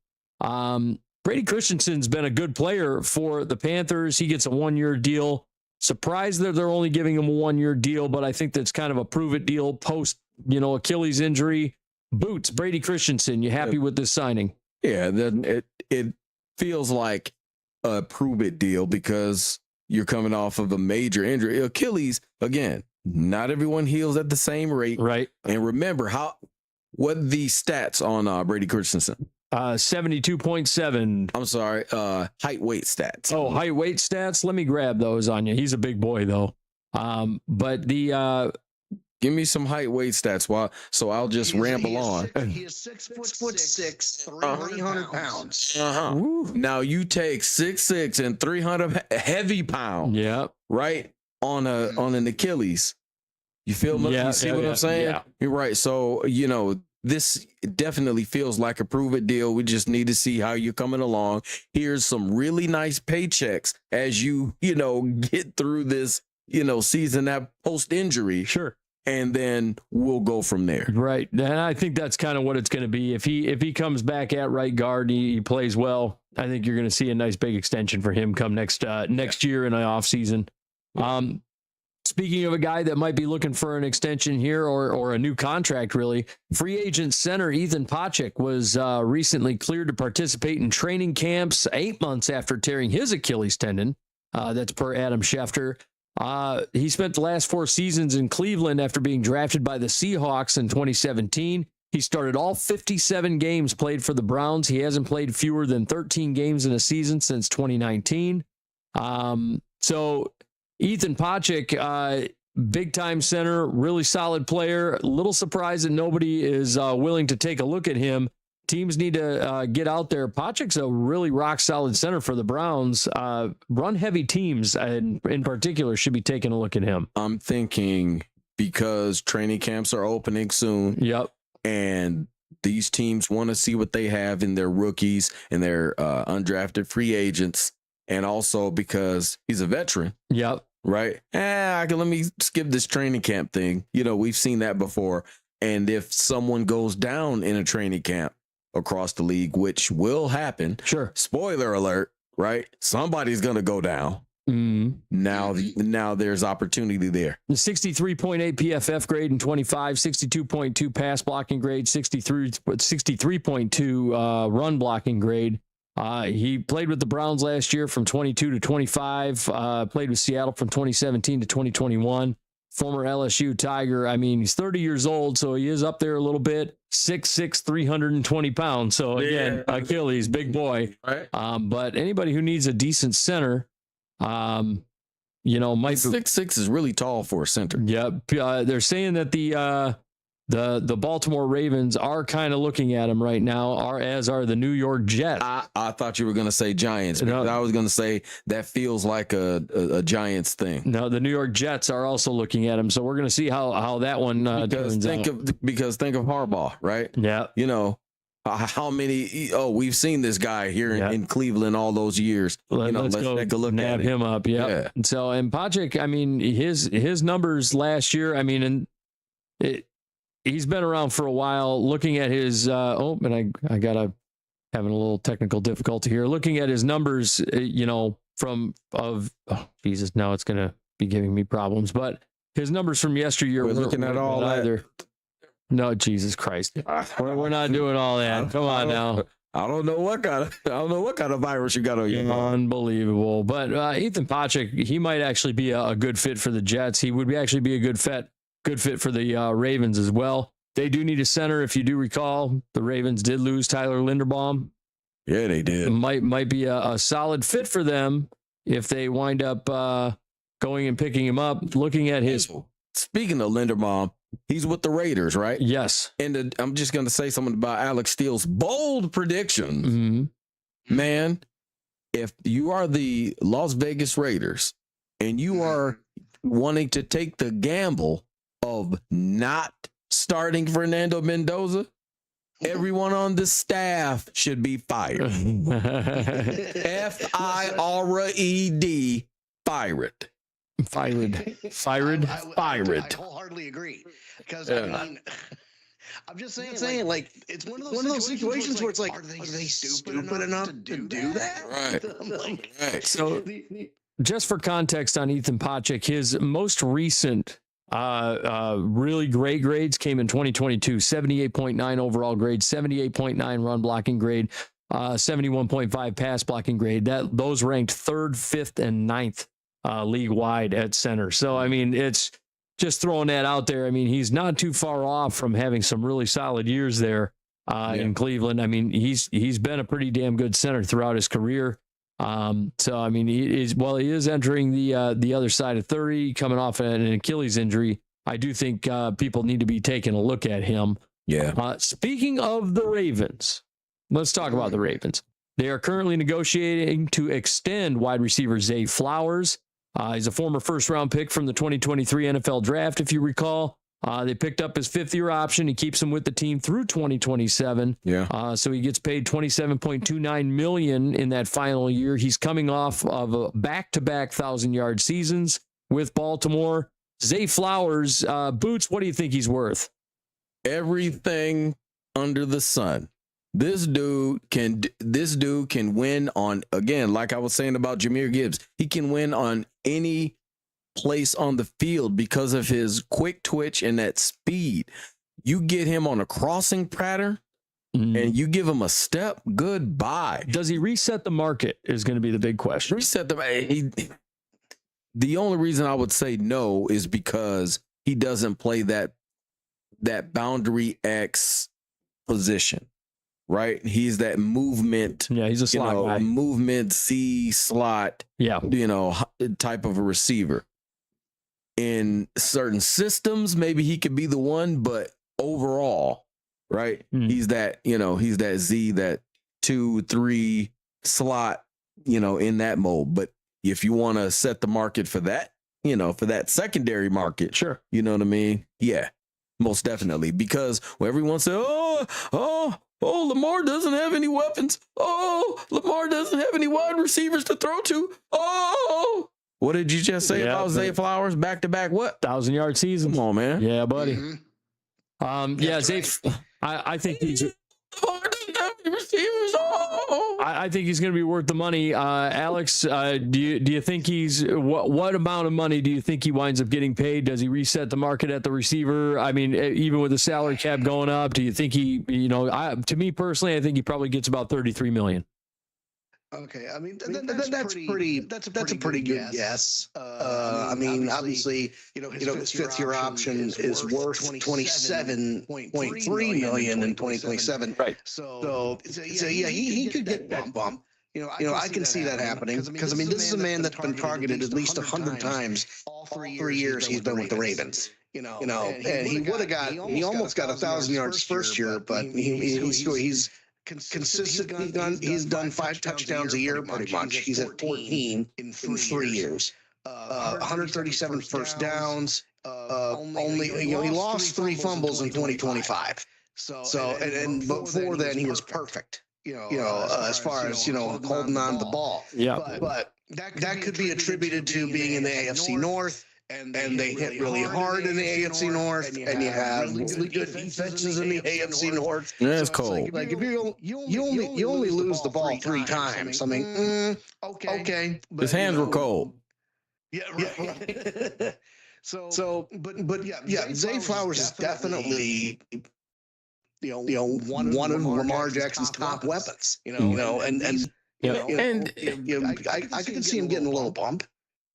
B: Brady Christensen's been a good player for the Panthers. He gets a 1-year deal. Surprised that they're only giving him a 1-year deal, but I think that's kind of a prove-it deal post, Achilles injury. Boots, Brady Christensen, you happy with this signing?
D: Yeah, then it feels like a prove-it deal because you're coming off of a major injury. Achilles, again, not everyone heals at the same rate.
B: Right.
D: And remember, what the stats on Brady Christensen?
B: 72.7.
D: I'm sorry, height weight stats.
B: Oh, height weight stats. Let me grab those on you. He's a big boy though. But the
D: give me some height weight stats so I'll just ramble on.
A: He is 6'6", 300 pounds.
D: Now you take 6'6" and 300 heavy pounds.
B: Yeah.
D: Right on an Achilles. You feel me?
B: Yeah,
D: you see what I'm saying?
B: Yeah.
D: You're right. So this definitely feels like a prove-it deal. We just need to see how you're coming along. Here's some really nice paychecks as you get through this, season that post-injury.
B: Sure.
D: And then we'll go from there.
B: Right. And I think that's kind of what it's going to be. If he comes back at right guard, he plays well, I think you're going to see a nice big extension for him come next year in the offseason. Speaking of a guy that might be looking for an extension here or a new contract, really, free agent center Ethan Pocic was recently cleared to participate in training camps 8 months after tearing his Achilles tendon. That's per Adam Schefter. He spent the last 4 seasons in Cleveland after being drafted by the Seahawks in 2017. He started all 57 games played for the Browns. He hasn't played fewer than 13 games in a season since 2019. So Ethan Pocic, big-time center, really solid player. A little surprised that nobody is willing to take a look at him. Teams need to get out there. Pocic's a really rock-solid center for the Browns. Run-heavy teams, in particular, should be taking a look at him.
D: I'm thinking because training camps are opening soon.
B: Yep.
D: And these teams want to see what they have in their rookies and their undrafted free agents. And also because he's a veteran.
B: Yep.
D: Right? Let me skip this training camp thing. We've seen that before. And if someone goes down in a training camp across the league, which will happen.
B: Sure.
D: Spoiler alert, right? Somebody's going to go down. Now there's opportunity there.
B: The 63.8 PFF grade in 25, 62.2 pass blocking grade, 63.2 run blocking grade. He played with the Browns last year from 22 to 25, played with Seattle from 2017 to 2021. Former LSU Tiger. I mean, he's 30 years old, so he is up there a little bit. 6'6", 320 pounds. So again, Achilles, big boy.
D: Right.
B: But anybody who needs a decent center, might
D: 6'6" is really tall for a center.
B: Yep. They're saying that the Baltimore Ravens are kind of looking at him right now, as are the New York Jets.
D: I thought you were going to say Giants. Because I was going to say that feels like a Giants thing.
B: No, the New York Jets are also looking at him. So we're going to see how that one turns out.
D: Because think of Harbaugh, right?
B: Yeah.
D: How many? We've seen this guy here in Cleveland all those years.
B: Let's go take a look at him up. Yep. Yeah. And so, and Pocic, I mean, his numbers last year, I mean, he's been around for a while. Looking at his, and I gotta having a little technical difficulty here. Looking at his numbers, now it's gonna be giving me problems. But his numbers from yesteryear.
D: We're looking at all that.
B: Either. No, Jesus Christ, we're not doing all that. Come on now.
D: I don't know what kind of virus you got on you.
B: Unbelievable. But Ethan Pocic, he might actually be a good fit for the Jets. He would actually be a good fit for the Ravens as well. They do need a center. If you do recall, the Ravens did lose Tyler Linderbaum.
D: Yeah, they did.
B: It might be a solid fit for them if they wind up going and picking him up. Looking at his.
D: Speaking of Linderbaum, he's with the Raiders, right?
B: Yes.
D: And I'm just going to say something about Alex Steele's bold prediction.
B: Mm-hmm.
D: man, if you are the Las Vegas Raiders and you are wanting to take the gamble of not starting Fernando Mendoza, everyone on the staff should be fired. F-I-R-E-D, fired.
B: Fired.
A: I wholeheartedly agree. Because, I mean, I'm just saying, like, it's one of those situations where it's like, are they stupid enough to do that?
D: Right.
A: I'm like,
D: Right.
B: So, just for context on Ethan Paczek, his most recent really great grades came in 2022, 78.9 overall grade, 78.9 run blocking grade, 71.5 pass blocking grade. Those ranked 3rd, 5th, and 9th league wide at center. So, I mean, it's just throwing that out there. I mean, he's not too far off from having some really solid years there in Cleveland. I mean, he's been a pretty damn good center throughout his career. So, I mean, he is entering the other side of 30, coming off an Achilles injury. I do think people need to be taking a look at him.
D: Yeah.
B: Speaking of the Ravens, let's talk about the Ravens. They are currently negotiating to extend wide receiver Zay Flowers. He's a former first-round pick from the 2023 NFL Draft, if you recall. They picked up his 5th-year option. He keeps him with the team through 2027.
D: Yeah.
B: So he gets paid $27.29 million in that final year. He's coming off of a back-to-back 1,000-yard seasons with Baltimore. Zay Flowers, Boots, what do you think he's worth?
D: Everything under the sun. This dude can win on, again, like I was saying about Jahmyr Gibbs. He can win on any place on the field because of his quick twitch and that speed. You get him on a crossing pattern and you give him a step, goodbye.
B: Does he reset the market is going to be the big question.
D: The only reason I would say no is because he doesn't play that boundary X position, right? He's that movement.
B: Yeah, he's a slot guy.
D: Movement C slot, type of a receiver. In certain systems, maybe he could be the one, but overall, right? He's that Z, that 2-3 slot, in that mode. But if you want to set the market for that, for that secondary market,
B: sure.
D: You know what I mean? Yeah, most definitely. Because everyone says, oh, Lamar doesn't have any weapons. Oh, Lamar doesn't have any wide receivers to throw to. Oh, what did you just say about Zay Flowers? Back-to-back what?
B: 1,000-yard season.
D: Come on, man.
B: Yeah, buddy. Zay, I think he's...
D: Lamar doesn't have any receivers. Oh.
B: I think he's going to be worth the money. Alex, do you think he's... What amount of money do you think he winds up getting paid? Does he reset the market at the receiver? I mean, even with the salary cap going up, do you think he... to me personally, I think he probably gets about $33 million.
A: Okay, I mean that's a pretty good guess. I mean, obviously, his 5th-year option is worth $27.3 million in 2027.
B: Right.
A: So yeah, he could get bump. I can see that happening because I mean, this is a man that's been targeted at least 100 times all 3 years he's been with the Ravens. And he almost got 1,000 yards first year, but he's consistently he's done 5 touchdowns a year pretty much. He's at 14 in 3 years. 137 first downs. He lost 3 fumbles in 2025. So and before then he was perfect. As far as holding on to the ball.
B: Yeah.
A: But that could be attributed to being in the AFC North. And they hit really hard in the AFC North, and you have really good defenses in the AFC North.
D: Yeah, it's cold.
A: Like if you only lose the ball 3 times. I mean, okay.
D: His hands were cold.
A: Yeah, right. But Zay Flowers is definitely one of Lamar Jackson's top weapons. I can see him getting a little bump.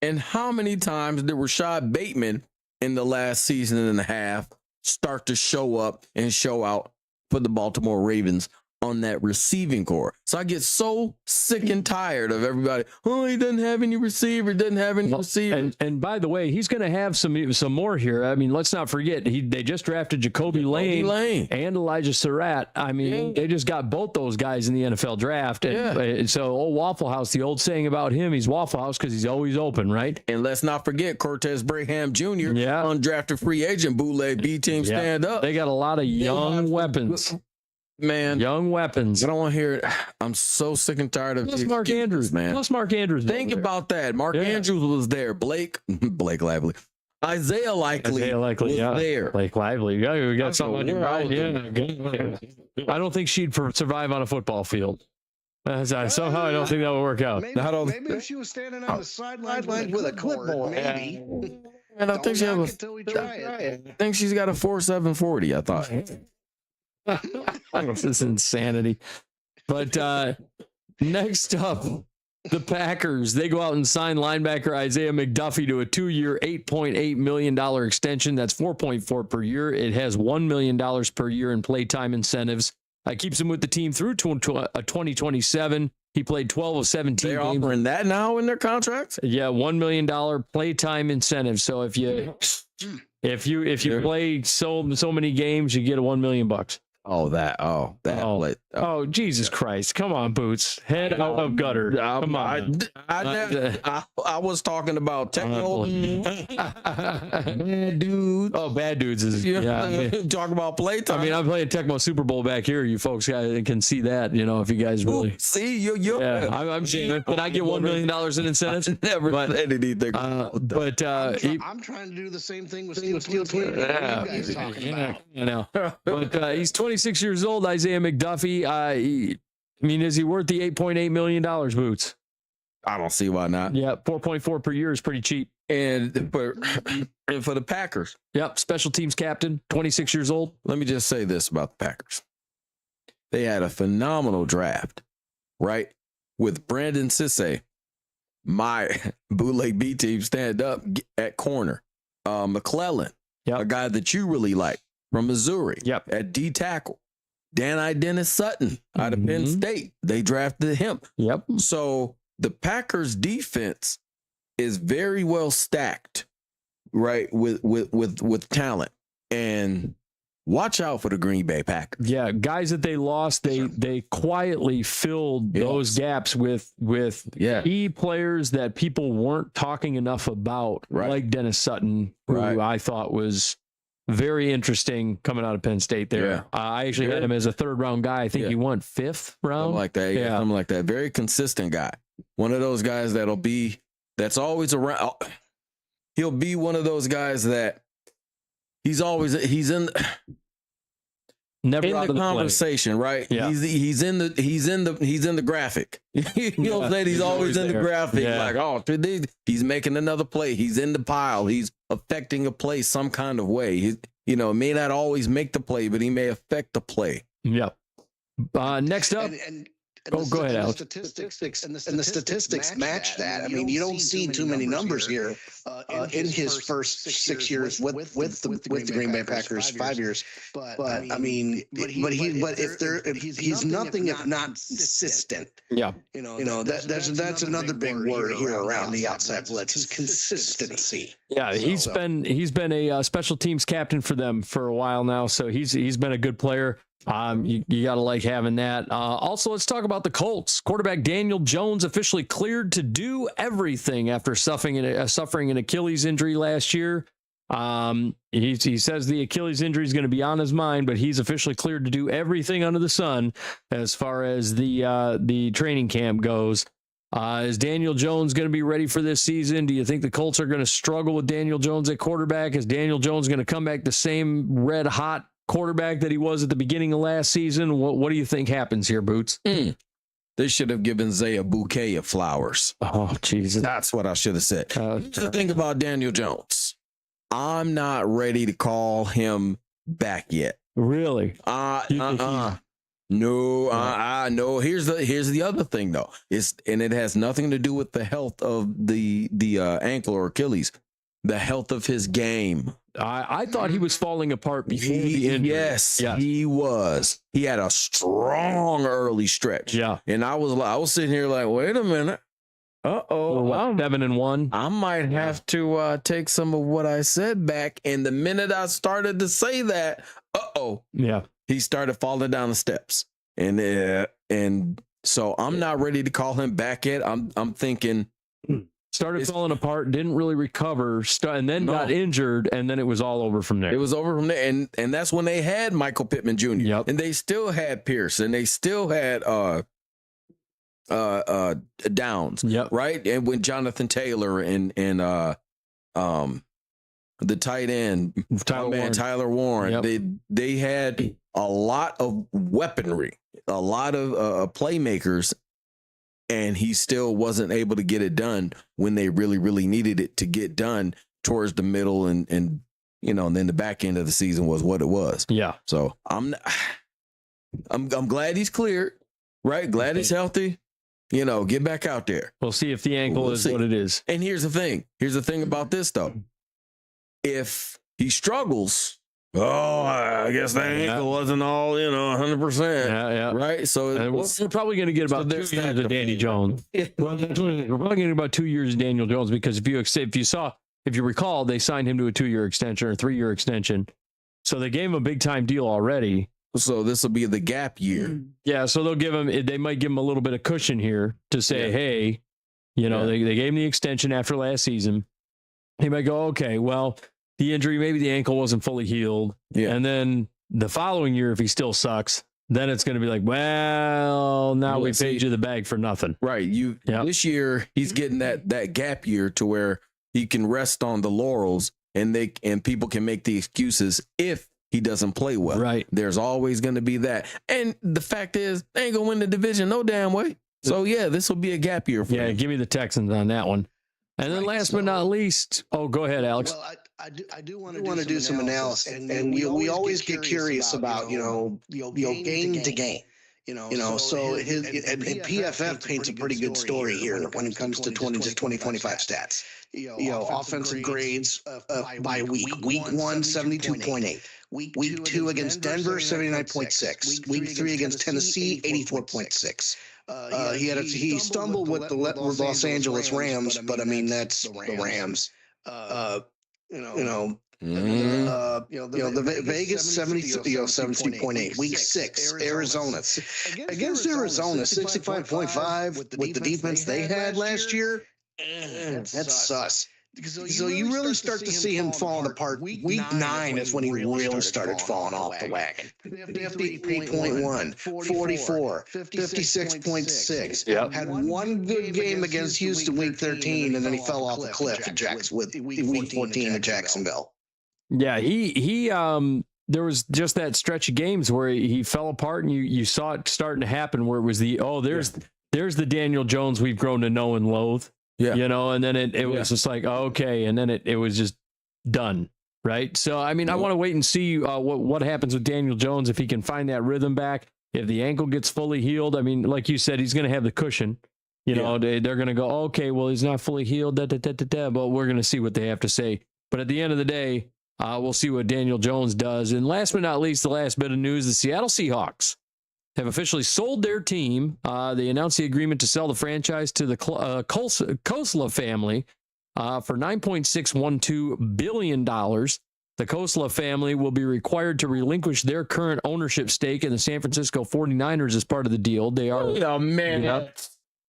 D: And how many times did Rashad Bateman in the last season and a half start to show up and show out for the Baltimore Ravens on that receiving core. So I get so sick and tired of everybody. Oh, he doesn't have any receiver. Doesn't have any receiver.
B: And by the way, he's going to have some more here. I mean, let's not forget they just drafted Jacoby Lane and Elijah Surratt. I mean, they just got both those guys in the NFL draft. And so old Waffle House, the old saying about him, he's Waffle House because he's always open, right?
D: And let's not forget Cortez Braham Jr., undrafted free agent, bootleg B team stand up.
B: They got a lot of young weapons.
D: Man,
B: young weapons.
D: I don't want to hear it. I'm so sick and tired of
B: Mark Andrews, man. Plus Mark Andrews.
D: Think about that. Mark Andrews was there. Blake Lively. Isaiah Likely was there.
B: Blake Lively. Yeah, we got something on your mind. Yeah. I don't think she'd survive on a football field. Somehow I don't think that would work out.
A: Maybe if she was standing on the sideline with a clipboard, maybe.
D: And I think she's got a 4.740. I thought.
B: This is insanity. But next up, the Packers. They go out and sign linebacker Isaiah McDuffie to a 2-year, $8.8 million extension. That's $4.4 per year. It has $1 million per year in playtime incentives. Keeps him with the team through 2027. He played 12 of 17
D: They're
B: games.
D: offering that now in their contracts?
B: Yeah, $1 million playtime incentive. So if you play so many games, you get $1 million. Oh, Jesus Christ. Come on, Boots. Head out of gutter. Come on.
D: I was talking about technical bad dudes.
B: Oh, bad dudes is
D: talk about playtime.
B: I mean, I'm playing Tecmo Super Bowl back here. You folks can see that, if you guys really
D: see you.
B: I'm saying, but I get $1 million in incentives.
D: Never said anything.
A: I'm trying to do the same thing with Steele Twin.
B: But he's 26 years old, Isaiah McDuffie. I mean, is he worth the $8.8 million, Boots?
D: I don't see why not.
B: Yeah, 4.4 per year is pretty cheap.
D: And for the Packers.
B: Yep, special teams captain, 26 years old.
D: Let me just say this about the Packers. They had a phenomenal draft, right? With Brandon Sisse, my bootleg B team stand up at corner. McClellan, a guy that you really like from Missouri at D tackle. Dennis Sutton out of Penn State. They drafted him.
B: Yep.
D: So the Packers defense is very well stacked, right? With talent. And watch out for the Green Bay Packers.
B: Yeah, guys that they lost, they quietly filled those gaps with key players that people weren't talking enough about, like Dennis Sutton, who I thought was very interesting coming out of Penn State there.
D: Yeah.
B: I actually had him as a 3rd round guy. I think he won 5th round.
D: Something like that. Yeah, something like that. Very consistent guy. One of those guys that's always around. He'll be one of those guys that he's in
B: never out
D: the
B: of the
D: conversation,
B: play.
D: right?
B: Yeah.
D: He's in the graphic. You know what I'm saying? He's always in the graphic.
B: Yeah.
D: Like, he's making another play. He's in the pile. He's affecting a play some kind of way. He, may not always make the play, but he may affect the play.
B: Yeah. Next up. Go ahead, Alex.
A: The statistics match that. I mean, you don't see too many numbers here in his first 6 years with the Green Bay Packers, 5 years. But I mean, he's nothing if not consistent.
B: Yeah.
A: That's another big word here around the outside blitz is consistency.
B: Yeah, he's been a special teams captain for them for a while now, so he's been a good player. You got to like having that. Also, let's talk about the Colts. Quarterback Daniel Jones officially cleared to do everything after suffering an Achilles injury last year. He says the Achilles injury is going to be on his mind, but he's officially cleared to do everything under the sun as far as the training camp goes. Is Daniel Jones going to be ready for this season? Do you think the Colts are going to struggle with Daniel Jones at quarterback? Is Daniel Jones going to come back the same red hot quarterback that he was at the beginning of last season? What do you think happens here, Boots?
D: They should have given Zay a bouquet of flowers.
B: Oh, Jesus.
D: That's what I should have said. The thing about Daniel Jones, I'm not ready to call him back yet.
B: Really?
D: No. Here's the other thing though. It has nothing to do with the health of the ankle or Achilles. The health of his game.
B: I thought he was falling apart before the injury.
D: Yes, he was. He had a strong early stretch.
B: Yeah.
D: And I was sitting here like, wait a minute. Uh-oh.
B: Well, 7-1.
D: I might have to take some of what I said back. And the minute I started to say that,
B: yeah,
D: he started falling down the steps. And so I'm not ready to call him back yet. I'm thinking
B: started falling apart, didn't really recover, and then got injured, and then it was all over from there.
D: It was over from there, and that's when they had Michael Pittman Jr.
B: Yep.
D: And they still had Pierce, and they still had Downs.
B: Yep.
D: Right. And when Jonathan Taylor and the tight end Tyler Warren,
B: Yep.
D: they had a lot of weaponry, a lot of playmakers. And he still wasn't able to get it done when they really, really needed it to get done towards the middle and then the back end of the season was what it was.
B: Yeah.
D: So I'm glad he's cleared, right? Glad he's healthy. Get back out there.
B: We'll see if the ankle is what it is.
D: And here's the thing. Here's the thing about this though. If he struggles, I guess that ankle wasn't all, 100%.
B: Yeah.
D: Right. So
B: we're probably going to get about 2 years of Danny Jones. We're probably getting about 2 years of Daniel Jones because if you recall, they signed him to a 2-year extension or 3-year extension. So they gave him a big time deal already.
D: So this will be the gap year.
B: Yeah. So they might give him a little bit of cushion here to say, hey, they gave him the extension after last season. He might go, okay, well, the injury, maybe the ankle wasn't fully healed. Yeah. And then the following year, if he still sucks, then it's going to be like, well, now we paid you the bag for nothing.
D: Right. This year, he's getting that gap year to where he can rest on the laurels and people can make the excuses if he doesn't play well.
B: Right.
D: There's always going to be that. And the fact is, they ain't going to win the division no damn way. So, yeah, this will be a gap year for him.
B: Give me the Texans on that one. And then last but not least, go ahead, Alex.
A: Well, I do want to do some analysis, and we always get curious about game to game. So his and PFF paints a pretty good story here when it comes to 2025 stats. Offensive grades by week. Week 1, 72.8. Week 2 against Denver, 79.6. Week 3 against Tennessee, 84.6. He stumbled with the Los Angeles Rams, but I mean that's the Rams. The Vegas 72.8. Week 6, Arizona against Arizona 65.5 with the defense they had last year. That's sus. So you really start to see him falling apart. Week 9 is when he really started falling off the wagon. 53.1, 44, 56.6. Had one good game against Houston week 13, and then he fell off the cliff with week 14 at Jacksonville.
B: Yeah, he there was just that stretch of games where he fell apart, and you saw it starting to happen where it was there's the Daniel Jones we've grown to know and loathe. Yeah. And then it was just like, okay. And then it was just done. Right. So, I mean, I want to wait and see what happens with Daniel Jones, if he can find that rhythm back, if the ankle gets fully healed. I mean, like you said, he's going to have the cushion, they're going to go, okay, well, he's not fully healed. But we're going to see what they have to say. But at the end of the day, we'll see what Daniel Jones does. And last but not least, the last bit of news, the Seattle Seahawks have officially sold their team. They announced the agreement to sell the franchise to the Kosla family for $9.612 billion. The Kosla family will be required to relinquish their current ownership stake in the San Francisco 49ers as part of the deal. They are,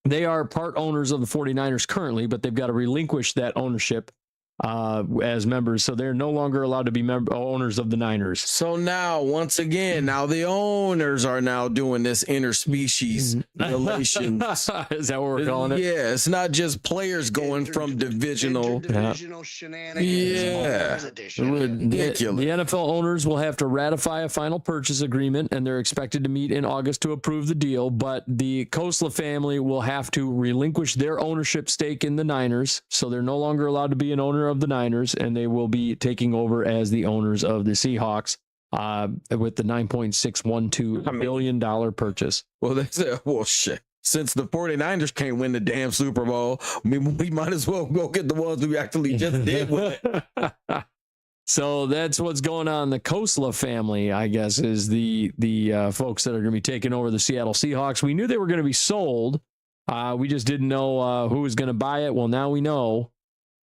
B: they are part owners of the 49ers currently, but they've got to relinquish that ownership as members, so they're no longer allowed to be owners of the Niners.
D: So now, once again, the owners are now doing this interspecies relations.
B: Is that what we're calling it?
D: Yeah, it's not just players going from divisional
A: shenanigans.
D: Yeah, ridiculous.
B: The NFL owners will have to ratify a final purchase agreement, and they're expected to meet in August to approve the deal. But the Kosla family will have to relinquish their ownership stake in the Niners, so they're no longer allowed to be an owner of the Niners, and they will be taking over as the owners of the Seahawks with the $9.612 billion purchase.
D: Well, they said, well, shit. Since the 49ers can't win the damn Super Bowl, we might as well go get the ones we actually just did with it.
B: So that's what's going on. The Kosla family, I guess, is the folks that are going to be taking over the Seattle Seahawks. We knew they were going to be sold. We just didn't know who was going to buy it. Well, now we know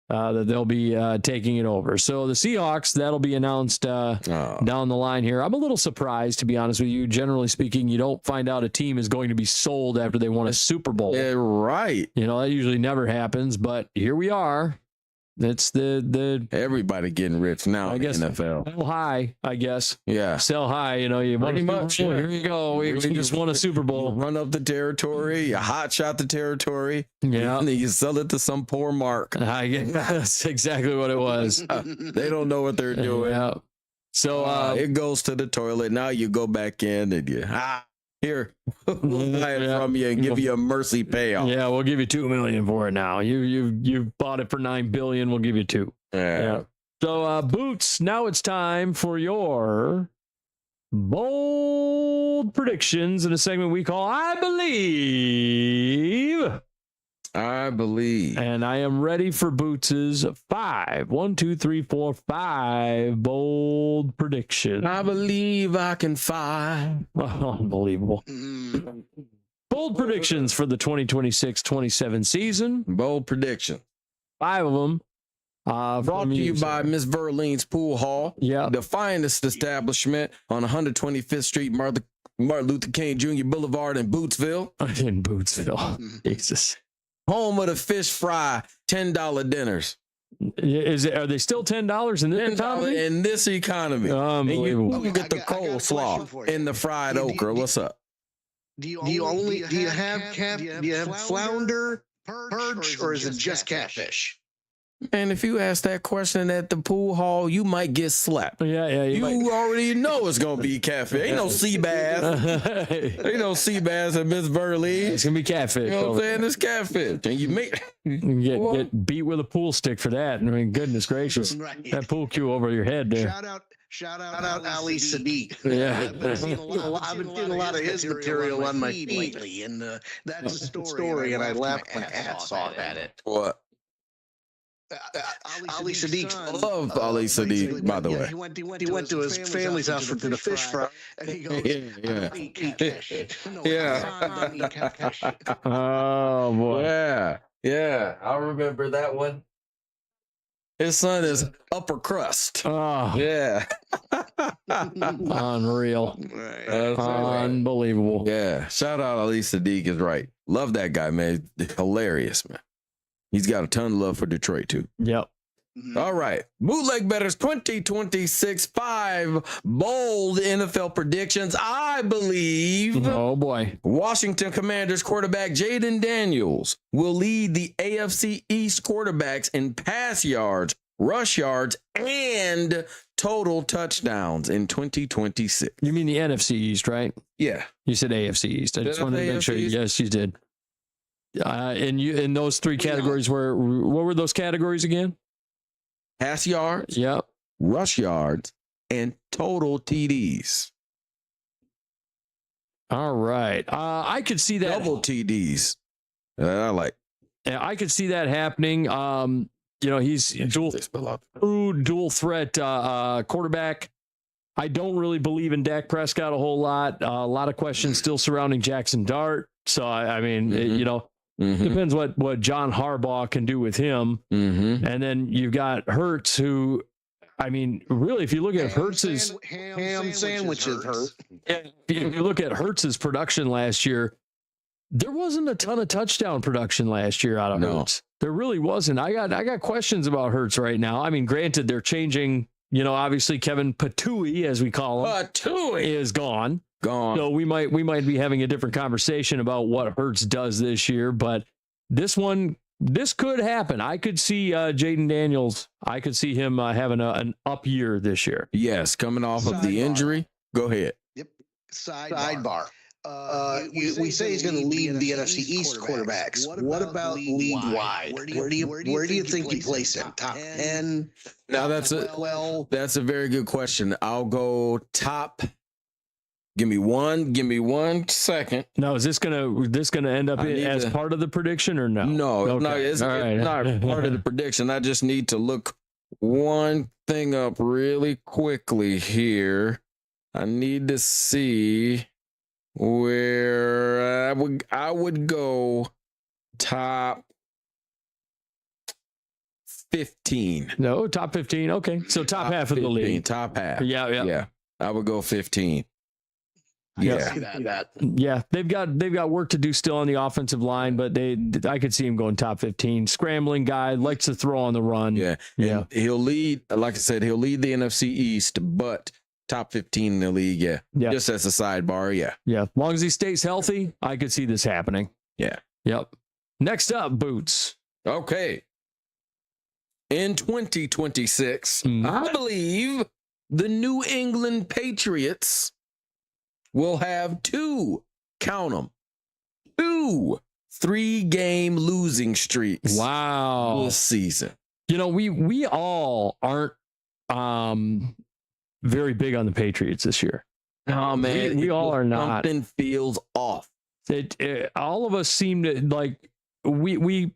B: that they'll be taking it over. So the Seahawks, that'll be announced down the line here. I'm a little surprised, to be honest with you. Generally speaking, you don't find out a team is going to be sold after they won a Super Bowl.
D: Yeah, right.
B: You know, that usually never happens, but here we are. That's the
D: everybody getting rich now.
B: I guess
D: in the NFL.
B: Sell high, I guess.
D: Yeah,
B: sell high. You know, you
D: pretty much. Yeah.
B: Here you go. We just won a Super Bowl.
D: You run up the territory. You hot shot the territory.
B: Yeah,
D: and then you sell it to some poor mark.
B: That's exactly what it was.
D: They don't know what they're doing.
B: Yeah. So
D: it goes to the toilet. Now you go back in and you here, we'll buy it from you and give you a mercy payoff.
B: Yeah, we'll give you $2 million for it now. You bought it for $9 billion. We'll give you $2 million.
D: Yeah.
B: So Boots, now it's time for your bold predictions in a segment we call I Believe. And I am ready for Boots's 5 bold predictions.
D: I believe I can fly.
B: Oh, unbelievable. Bold predictions for the 2026-27 season.
D: Bold prediction.
B: 5 of them.
D: Brought to you by Miss Verlene's Pool Hall.
B: Yeah.
D: The finest establishment on 125th Street, Martin Luther King Jr. Boulevard in Bootsville.
B: In Bootsville. Jesus.
D: Home of the fish fry $10 dinners.
B: Are they still $10 in this economy?
D: In this economy.
B: Unbelievable.
D: And you get the coleslaw and the fried okra. What's up?
A: Do you have flounder, perch, or is it just catfish?
D: And if you ask that question at the pool hall, you might get slapped.
B: Yeah.
D: You already know it's gonna be catfish. Ain't no sea bass. Ain't no sea bass at Miss Verlene.
B: It's gonna be catfish.
D: You know what I'm saying? It's catfish. And you
B: get beat with a pool stick for that. I mean, goodness gracious. Right. That pool cue over your head there.
A: Shout out Ali Sadiq.
B: Yeah.
A: I've been seeing a lot of his material on my feed lately, and that's a story, and I laughed my ass off at it.
D: What?
A: Ali Sadiq.
D: Love Ali Sadiq, by the way.
A: He went to his family's house for the fish fry, and he goes,
B: Oh boy.
D: Yeah. I remember that one. His son is upper crust.
B: Oh
D: yeah.
B: Unreal.
D: Right.
B: Unbelievable.
D: Yeah. Shout out Ali Sadiq is right. Love that guy, man. Hilarious, man. He's got a ton of love for Detroit, too.
B: Yep.
D: All right. Bootleg Bettors 2026 5 bold NFL predictions. I believe.
B: Oh, boy.
D: Washington Commanders quarterback Jaden Daniels will lead the AFC East quarterbacks in pass yards, rush yards, and total touchdowns in 2026.
B: You mean the NFC East, right?
D: Yeah.
B: You said AFC East. I just wanted to make sure. Yes, you did. And you in those 3 categories, what were those categories again?
D: Pass yards,
B: yep,
D: rush yards, and total TDs.
B: All right. I could see that.
D: Double TDs. I like.
B: Yeah, I could see that happening. He's dual threat quarterback. I don't really believe in Dak Prescott a whole lot. A lot of questions still surrounding Jackson Dart. So, I mean, depends what John Harbaugh can do with him. And then you've got Hurts, who, I mean, really, if you look at Hurts's
A: ham sandwiches hurt.
B: If you look at Hurts's production last year, there wasn't a ton of touchdown production last year out of Hurts. There really wasn't. I got questions about Hurts right now. I mean, granted, they're changing. Obviously Kevin Patui, as we call him, is gone. So we might be having a different conversation about what Hurts does this year, but this could happen. I could see Jaden Daniels. I could see him having an up year this year.
D: Yes, coming off of the injury. Go ahead.
A: Yep. Sidebar. We say he's going to lead the NFC East quarterbacks. What about league wide? Where do you think you place him? Top 10?
D: Now that's a very good question. I'll go top. Give me one second.
B: Now, is this gonna end up as part of the prediction or no?
D: No,
B: okay.
D: it's not part of the prediction. I just need to look one thing up really quickly here. I need to see where I would go top 15.
B: No, top 15. Okay. So top half of the league.
D: Top half.
B: Yeah.
D: I would go 15.
B: Yeah, they've got work to do still on the offensive line, but I could see him going top 15. Scrambling guy, likes to throw on the run.
D: Yeah. And he'll lead, like I said, he'll lead the NFC East, but top 15 in the league, yeah. Just as a sidebar, yeah.
B: Yeah, as long as he stays healthy, I could see this happening.
D: Yeah.
B: Yep. Next up, Boots.
D: Okay. In 2026, I believe the New England Patriots will have two 3-game losing streaks.
B: Wow.
D: This season.
B: You know, we all aren't very big on the Patriots this year.
D: Oh man,
B: we all are not.
D: Something feels off.
B: All of us seem to like we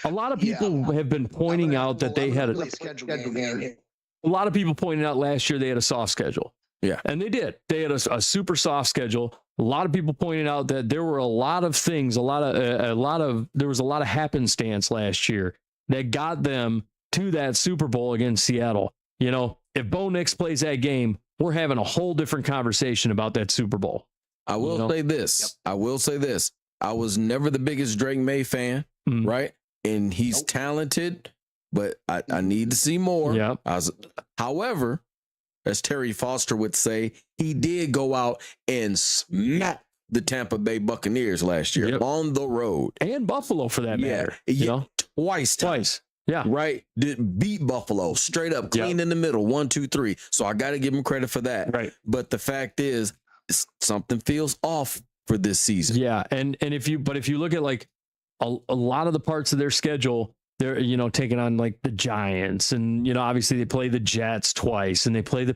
B: a lot of people have been pointing out that they had a lot of people pointed out last year they had a soft schedule.
D: Yeah.
B: And they did. They had a super soft schedule. A lot of people pointed out that there were a lot of things, there was a lot of happenstance last year that got them to that Super Bowl against Seattle. You know, if Bo Nix plays that game, we're having a whole different conversation about that Super Bowl.
D: I will say this. I will say this. I was never the biggest Drake May fan, right? And he's talented, but I need to see more.
B: Yeah.
D: However, as Terry Foster would say, he did go out and smack the Tampa Bay Buccaneers last year on the road.
B: And Buffalo, for that matter.
D: You know?
B: Twice. Yeah.
D: Right. Did beat Buffalo straight up, clean in the middle, 1, 2, 3. So I got to give him credit for that.
B: Right.
D: But the fact is, something feels off for this season.
B: Yeah. And if you look at like a lot of the parts of their schedule, they're, taking on like the Giants, and, obviously they play the Jets twice, and they play they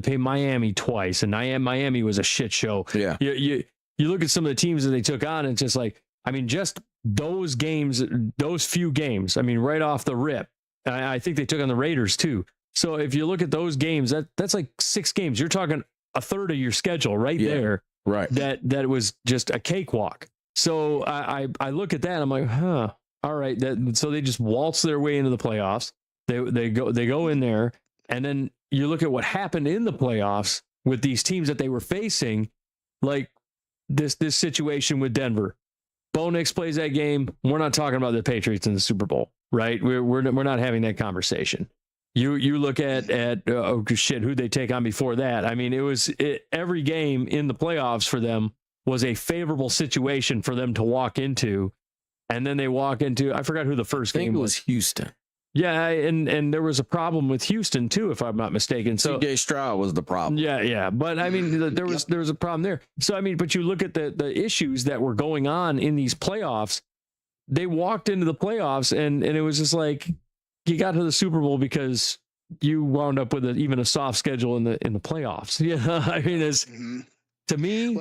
B: play Miami twice, and Miami was a shit show.
D: Yeah.
B: You look at some of the teams that they took on, and it's just like, I mean, just those games, those few games, I mean, right off the rip, I think they took on the Raiders too. So if you look at those games, that's like 6 games. You're talking a third of your schedule right there.
D: Right.
B: That was just a cakewalk. So I look at that, I'm like, all right. So they just waltz their way into the playoffs. They go in there, and then you look at what happened in the playoffs with these teams that they were facing, like this situation with Denver. Bo Nix plays that game. We're not talking about the Patriots in the Super Bowl, right? We're not having that conversation. You look at who'd they take on before that? I mean, every game in the playoffs for them was a favorable situation for them to walk into. And then they walk into, I forgot who the first game was.
D: Houston.
B: Yeah, and there was a problem with Houston too, if I'm not mistaken. So
D: CJ Stroud was the problem.
B: Yeah. But I mean, there was a problem there. So I mean, but you look at the issues that were going on in these playoffs. They walked into the playoffs, and it was just like you got to the Super Bowl because you wound up with even a soft schedule in the playoffs. Yeah, I mean, to me.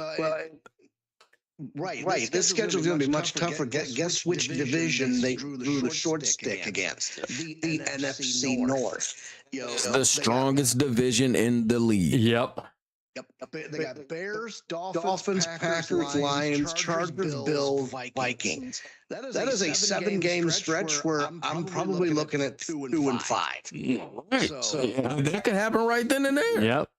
A: Right. This schedule is going to be much tougher. Guess which division they drew the short stick against? The NFC North.
D: It's the strongest division in the league.
B: Yep.
A: They got Bears, Dolphins, Packers, Lions, Chargers, Bills, Vikings. That is a 7-game stretch where I'm probably looking at 2 and 5.
D: Right. So that could happen right then and there.
B: Yep.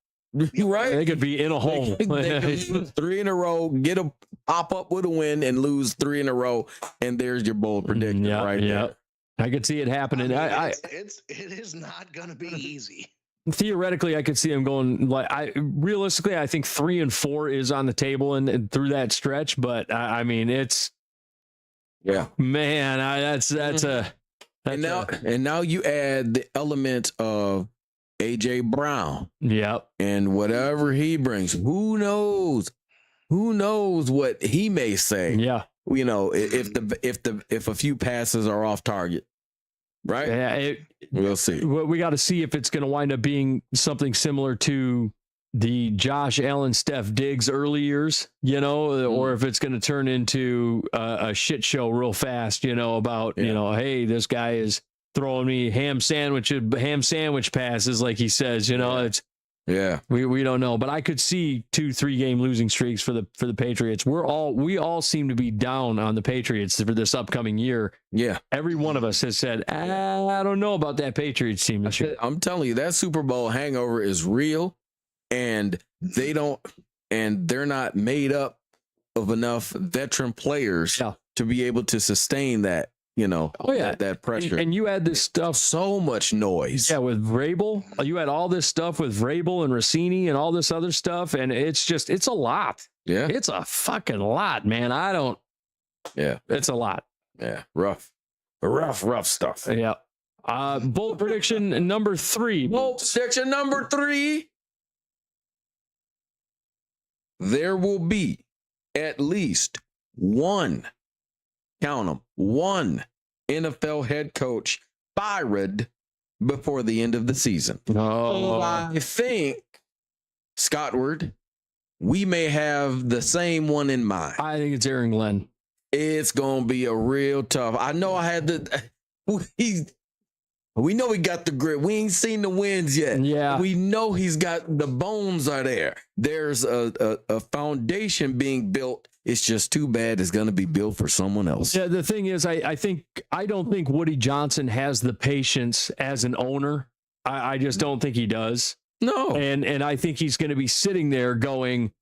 D: You're right.
B: They could be in a hole.
D: They could lose 3 in a row, get a pop up with a win, and lose 3 in a row, and there's your bold prediction right there.
B: I could see it happening.
A: It is not going to be easy.
B: Theoretically, I could see them going realistically, I think 3 and 4 is on the table and through that stretch. But I mean, it's man,
D: and now you add the element of AJ Brown.
B: Yep.
D: And whatever he brings, who knows what he may say.
B: Yeah.
D: If a few passes are off target. Right.
B: Yeah.
D: We'll see.
B: We got to see if it's going to wind up being something similar to the Josh Allen, Steph Diggs early years, or if it's going to turn into a shit show real fast, about, hey, this guy is throwing me ham sandwich passes, like he says. You know, it's we don't know, but I could see 2-3 game losing streaks for the Patriots. We all seem to be down on the Patriots for this upcoming year.
D: Yeah,
B: every one of us has said, I don't know about that Patriots team this year.
D: I'm telling you, that Super Bowl hangover is real, and they're not made up of enough veteran players to be able to sustain that. You know, that pressure.
B: And you had this stuff,
D: so much noise.
B: Yeah, with Vrabel. You had all this stuff with Vrabel and Rossini and all this other stuff. And it's a lot.
D: Yeah.
B: It's a fucking lot, man. It's a lot.
D: Yeah. Rough stuff.
B: Yeah. Bold prediction number 3.
D: Bold prediction number 3. There will be at least one, count them, one NFL head coach fired before the end of the season.
B: Oh,
D: I think, Scottward, we may have the same one in mind.
B: I think it's Aaron Glenn.
D: It's going to be a real tough. I know I had we know he got the grit. We ain't seen the wins yet.
B: Yeah.
D: We know he's got the bones are there. There's a foundation being built. It's just too bad it's going to be built for someone else.
B: Yeah, the thing is, I don't think Woody Johnson has the patience as an owner. I just don't think he does.
D: No.
B: And I think he's going to be sitting there going,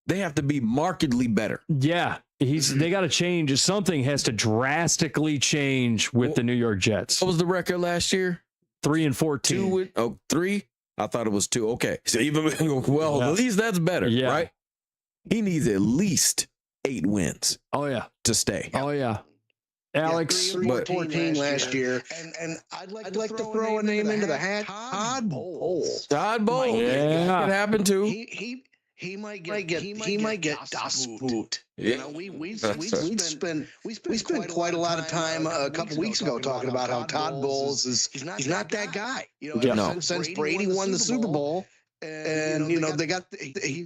D: they have to be markedly better.
B: Yeah. They got to change. Something has to drastically change with the New York Jets.
D: What was the record last year?
B: 3-14.
D: 3? I thought it was 2. Okay. So even, at least that's better, right? He needs at least 8 wins.
B: Oh, yeah.
D: To stay.
B: Oh, yeah. Alex.
A: 14 last year. And I'd like to throw a name into the hat. Todd Bowles.
D: Todd Bowles.
B: Yeah.
D: That could happen too.
A: He might get Das Boot. You know, we spent quite a lot of time a couple weeks ago talking about how Todd Bowles he's not that guy. You know, since Brady won the Super Bowl. And you know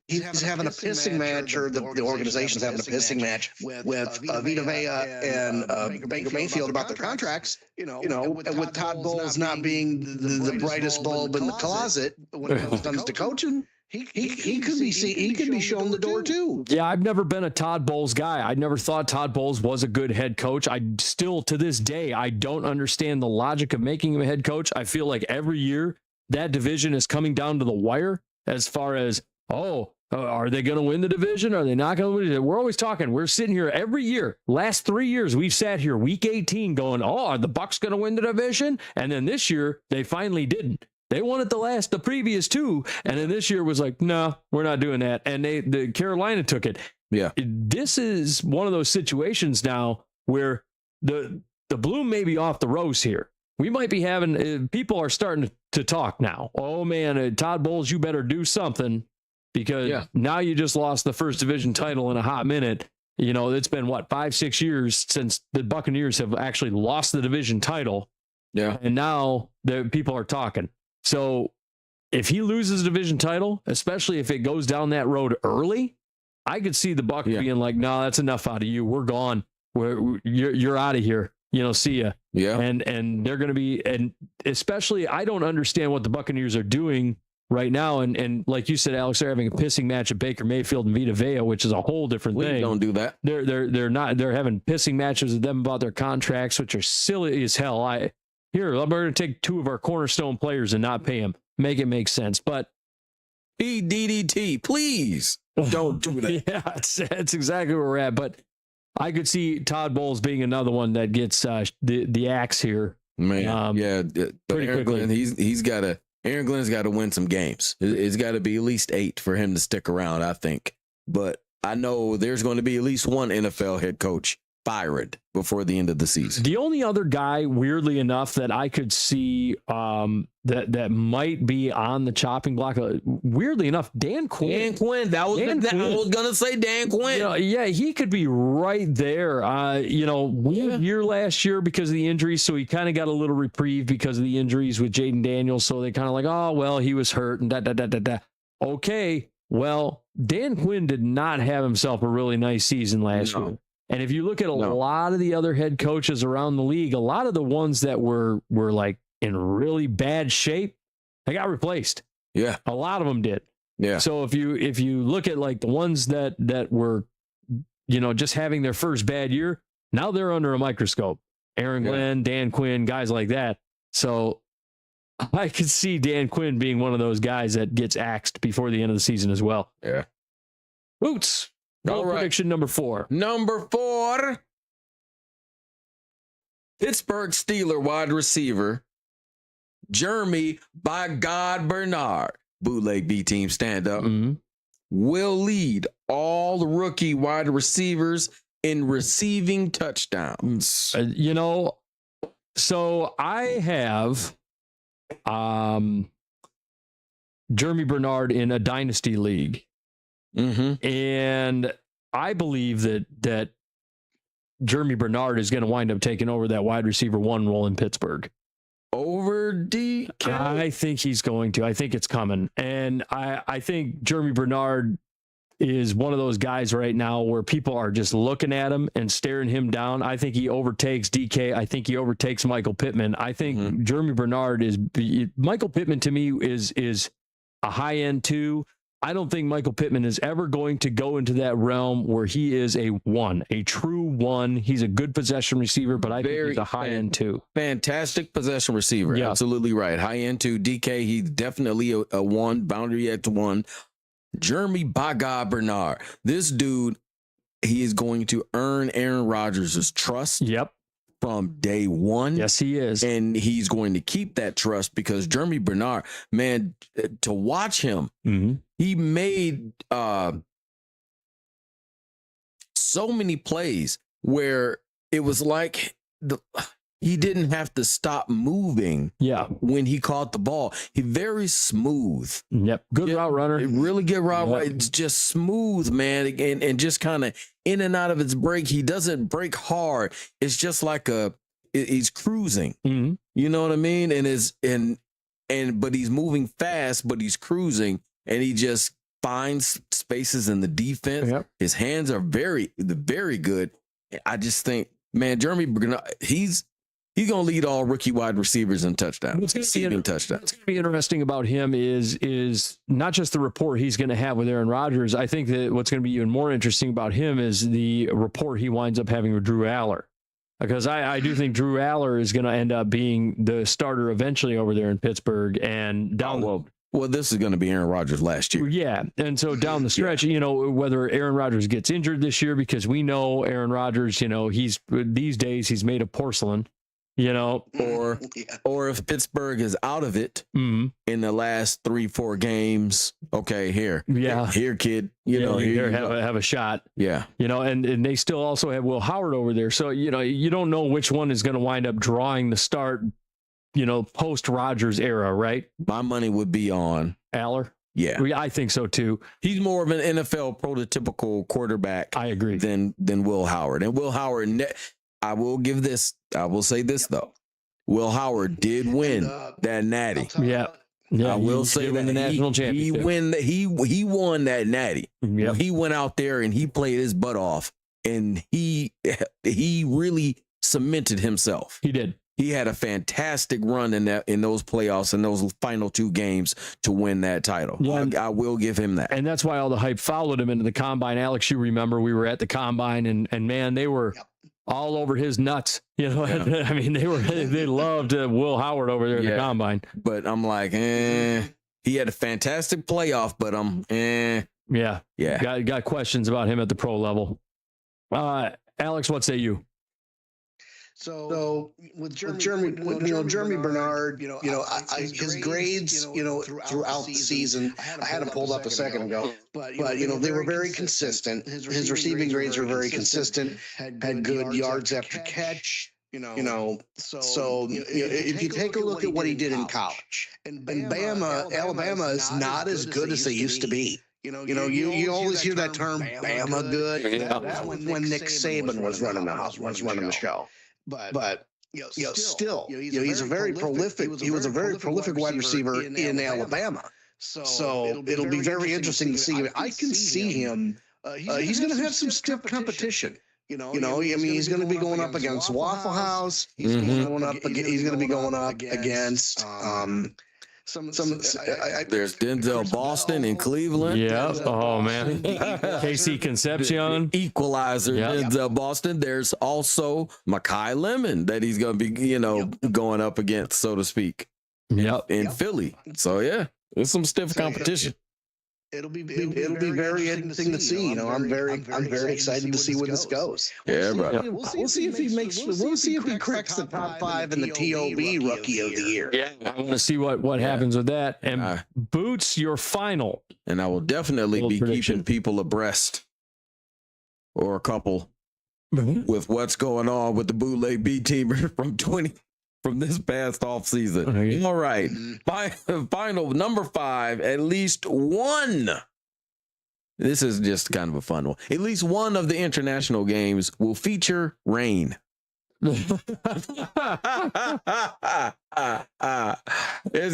A: he's having a pissing match, or the organization's having a pissing match with Vita Vea and Baker Mayfield about their contracts. You know, with Todd Bowles not being the brightest bulb in the closet when it comes to coaching. He could be shown the door too.
B: Yeah, I've never been a Todd Bowles guy. I never thought Todd Bowles was a good head coach. I still, to this day, I don't understand the logic of making him a head coach. I feel like every year that division is coming down to the wire as far as, are they going to win the division? Are they not going to win it? We're always talking. We're sitting here every year. Last 3 years, we've sat here week 18 going, are the Bucs going to win the division? And then this year, they finally didn't. They won it the previous 2, and then this year was like, no, we're not doing that. And the Carolina took it.
D: Yeah.
B: This is one of those situations now where the bloom may be off the rose here. We might be having, people are starting to talk now. Oh man, Todd Bowles, you better do something, because now you just lost the first division title in a hot minute. You know, it's been 5-6 years since the Buccaneers have actually lost the division title.
D: Yeah.
B: And now the people are talking. So if he loses the division title, especially if it goes down that road early, I could see the Bucs being like, no, that's enough out of you. We're gone. You're out of here. You know, see ya.
D: Yeah.
B: And they're going to be, and especially, I don't understand what the Buccaneers are doing right now. And like you said, Alex, they're having a pissing match at Baker Mayfield and Vita Vea, which is a whole different thing.
D: Don't do that.
B: They're having pissing matches with them about their contracts, which are silly as hell. We're going to take 2 of our cornerstone players and not pay them. Make it make sense. But
D: DDT, please don't do that.
B: Yeah, that's exactly where we're at. But I could see Todd Bowles being another one that gets the axe here.
D: Man,
B: pretty
D: Aaron
B: quickly.
D: Glenn, Aaron Glenn's got to win some games. It's got to be at least 8 for him to stick around, I think. But I know there's going to be at least one NFL head coach fired before the end of the season.
B: The only other guy, weirdly enough, that I could see that might be on the chopping block, weirdly enough, Dan Quinn.
D: Dan Quinn. I was going to say Dan Quinn.
B: He could be right there. Weird year last year because of the injuries, so he kind of got a little reprieve because of the injuries with Jaden Daniels, so they kind of like, oh, well, he was hurt and da. Okay, well, Dan Quinn did not have himself a really nice season last year. And if you look at a lot of the other head coaches around the league, a lot of the ones that were like in really bad shape, they got replaced.
D: Yeah.
B: A lot of them did.
D: Yeah.
B: So if you look at like the ones that were, you know, just having their first bad year, now they're under a microscope. Aaron Glenn, Dan Quinn, guys like that. So I could see Dan Quinn being one of those guys that gets axed before the end of the season as well.
D: Yeah.
B: Boots.
D: All right.
B: Prediction number 4.
D: Number 4. Pittsburgh Steeler wide receiver, Jeremy by God Bernard, Bootleg B team stand up, will lead all rookie wide receivers in receiving touchdowns.
B: You know, so I have Jeremy Bernard in a dynasty league. And I believe that Jeremy Bernard is going to wind up taking over that wide receiver 1 role in Pittsburgh.
D: Over DK?
B: I think he's going to. I think it's coming. And I think Jeremy Bernard is one of those guys right now where people are just looking at him and staring him down. I think he overtakes DK. I think he overtakes Michael Pittman. I think Jeremy Bernard is Michael Pittman to me is a high end 2. I don't think Michael Pittman is ever going to go into that realm where he is a 1, a true 1. He's a good possession receiver, but I think he's a high end 2.
D: Fantastic possession receiver. Yeah. Absolutely right. High end 2. DK, he's definitely a 1, boundary at 1. Jeremy by God Bernard. This dude, he is going to earn Aaron Rodgers' trust.
B: Yep.
D: From day 1.
B: Yes, he is.
D: And he's going to keep that trust because Jeremy Bernard, man, to watch him, he made so many plays where it was like he didn't have to stop moving.
B: Yeah.
D: When he caught the ball, he very smooth.
B: Yep. Good route runner.
D: Really good route runner. It's just smooth, man. And just kind of in and out of its break. He doesn't break hard. It's just like he's cruising. You know what I mean? But he's moving fast, but he's cruising, and he just finds spaces in the defense. Yep. His hands are very, very good. I just think, man, Jeremy Bernard, he's going to lead all rookie wide receivers in touchdowns. What's going to
B: be interesting about him is not just the rapport he's going to have with Aaron Rodgers. I think that what's going to be even more interesting about him is the rapport he winds up having with Drew Aller. Because I do think Drew Aller is going to end up being the starter eventually over there in Pittsburgh and down the
D: Well, this is going to be Aaron Rodgers last year.
B: Yeah. And so down the stretch, you know, whether Aaron Rodgers gets injured this year, because we know Aaron Rodgers, you know, these days he's made of porcelain, you know,
D: or if Pittsburgh is out of it in the last 3-4 games, okay, here, kid, you know, here
B: have a shot.
D: Yeah.
B: You know, and they still also have Will Howard over there. So, you know, you don't know which one is going to wind up drawing the start, you know, post Rodgers era, right?
D: My money would be on
B: Aller.
D: Yeah,
B: I think so too.
D: He's more of an NFL prototypical quarterback.
B: I agree.
D: Than Will Howard. And Will Howard, I will say this though. Will Howard did win that natty.
B: Yeah. I will say that
D: the
B: national championship.
D: He won that natty.
B: Yep.
D: He went out there and he played his butt off, and he really cemented himself.
B: He did.
D: He had a fantastic run in those playoffs and those final 2 games to win that title. Yeah, I will give him that.
B: And that's why all the hype followed him into the combine. Alex, you remember we were at the combine and man, they were all over his nuts. You know, I mean, they loved Will Howard over there at the combine.
D: But I'm like, he had a fantastic playoff, but
B: Got questions about him at the pro level. Alex, what say you?
A: So with Jeremy Bernard, his grades, throughout the season, I had him pulled up a second ago, but they were very consistent. His receiving grades were very consistent. Had good yards after catch. So if you take a look at what he did in college, and Alabama is not as good as they used to be. You always hear that term, Bama good. Yeah. That was when Nick Saban was running the show. But still, he's a very prolific. He was a very prolific wide receiver in Alabama. So it'll be very interesting to see. I can see him. He's going to have some stiff competition. He's going to be going up against Waffle House. He's going to be going up against
D: there's Denzel Boston in Cleveland.
B: Yeah. Oh man. KC Concepcion.
D: Equalizer.
B: Yep.
D: Denzel Boston. There's also Mekhi Lemon that he's going to be, going up against, so to speak.
B: Yep.
D: In Philly. So yeah, there's some stiff competition.
A: It'll be very interesting to see. I'm very excited to see where this goes.
D: Yeah, bro.
A: We'll see if he cracks the top 5 in the TOB Rookie of the Year.
B: Yeah, I want to see what happens with that. And Boots, your final.
D: And I will definitely be keeping people abreast, or a couple, with what's going on with the Bootleg B team from this past off season.
B: Okay.
D: All right. Final number 5, at least one. This is just kind of a fun one. At least one of the international games will feature rain. It's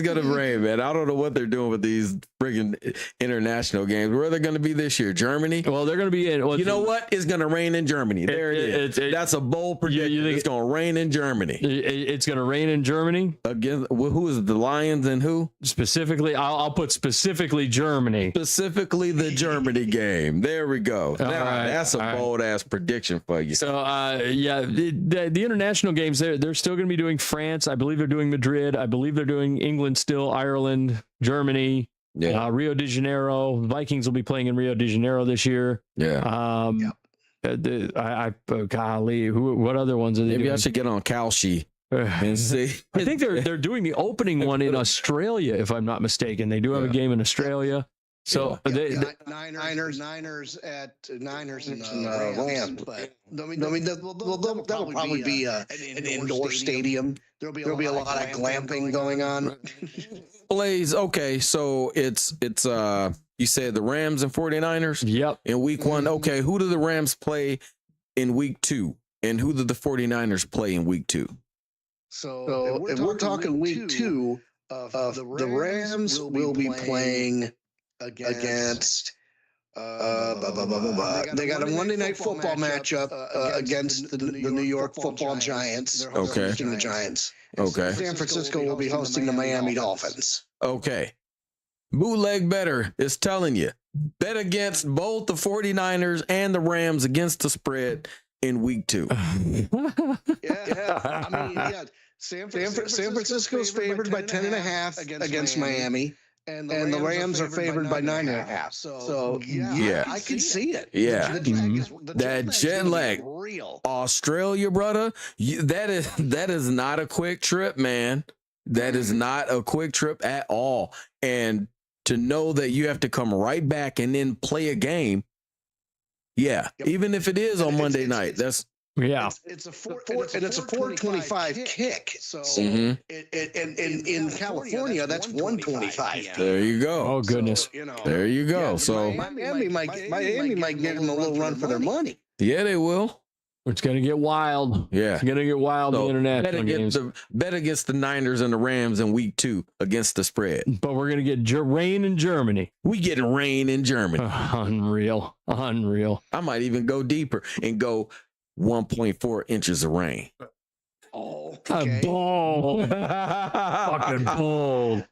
D: gonna rain, man. I don't know what they're doing with these friggin' international games. Where are they gonna be this year? Germany?
B: Well, they're gonna be in. Well,
D: you know what? It's gonna rain in Germany. There it is. That's a bold prediction. You think it's gonna rain in Germany?
B: It's gonna rain in Germany
D: again. Who is it, the Lions and who?
B: Specifically, I'll put specifically Germany.
D: Specifically the Germany game. There we go. That's a bold ass prediction for you.
B: So the international games, they're still gonna be doing France. I believe they're doing Madrid. I believe they're doing England still, Ireland, Germany, Rio de Janeiro. Vikings will be playing in Rio de Janeiro this year.
D: Yeah.
B: Golly, what other ones are they
D: Maybe
B: doing?
D: I should get on Kalshi and see.
B: I think they're doing the opening one in Australia, if I'm not mistaken. They do have a game in Australia. So
A: Niners and Rams, but that'll probably be an indoor stadium. There'll be a lot of glamping going on.
D: Blaze, okay, so it's you said the Rams and 49ers?
B: Yep.
D: In week 1. Okay, who do the Rams play in week 2? And who do the 49ers play in week 2?
A: So if we're talking week 2, the Rams will be playing against they got a Monday Night Football matchup against the New York Football Giants.
D: Okay.
A: The Giants.
D: Okay.
A: San Francisco will be hosting the Miami Dolphins.
D: Okay. Bootleg Bettor is telling you, bet against both the 49ers and the Rams against the spread in week 2.
A: San Francisco's favored by 10.5 against Miami. And the Rams are favored by 9.5. So I can see it.
D: Yeah.
A: That
D: jet lag.
A: Real.
D: Australia, brother. That is not a quick trip, man. That is not a quick trip at all. And to know that you have to come right back and then play a game. Yeah. Yep. Even if it is on Monday night, that's.
B: Yeah,
A: it's a 425 kick. So in California, that's 125.
D: There you go.
B: Oh goodness.
D: There you go.
A: Yeah,
D: so
A: Miami might give them a little run for their money.
D: Yeah, they will.
B: It's gonna get wild.
D: Yeah,
B: it's gonna get wild. So the international games.
D: Bet against the Niners and the Rams in week 2 against the spread.
B: But we're gonna get rain in Germany.
D: We getting rain in Germany.
B: Unreal.
D: I might even go deeper and go 1.4 inches of rain.
A: Oh,
B: okay. Bold. Fucking bold.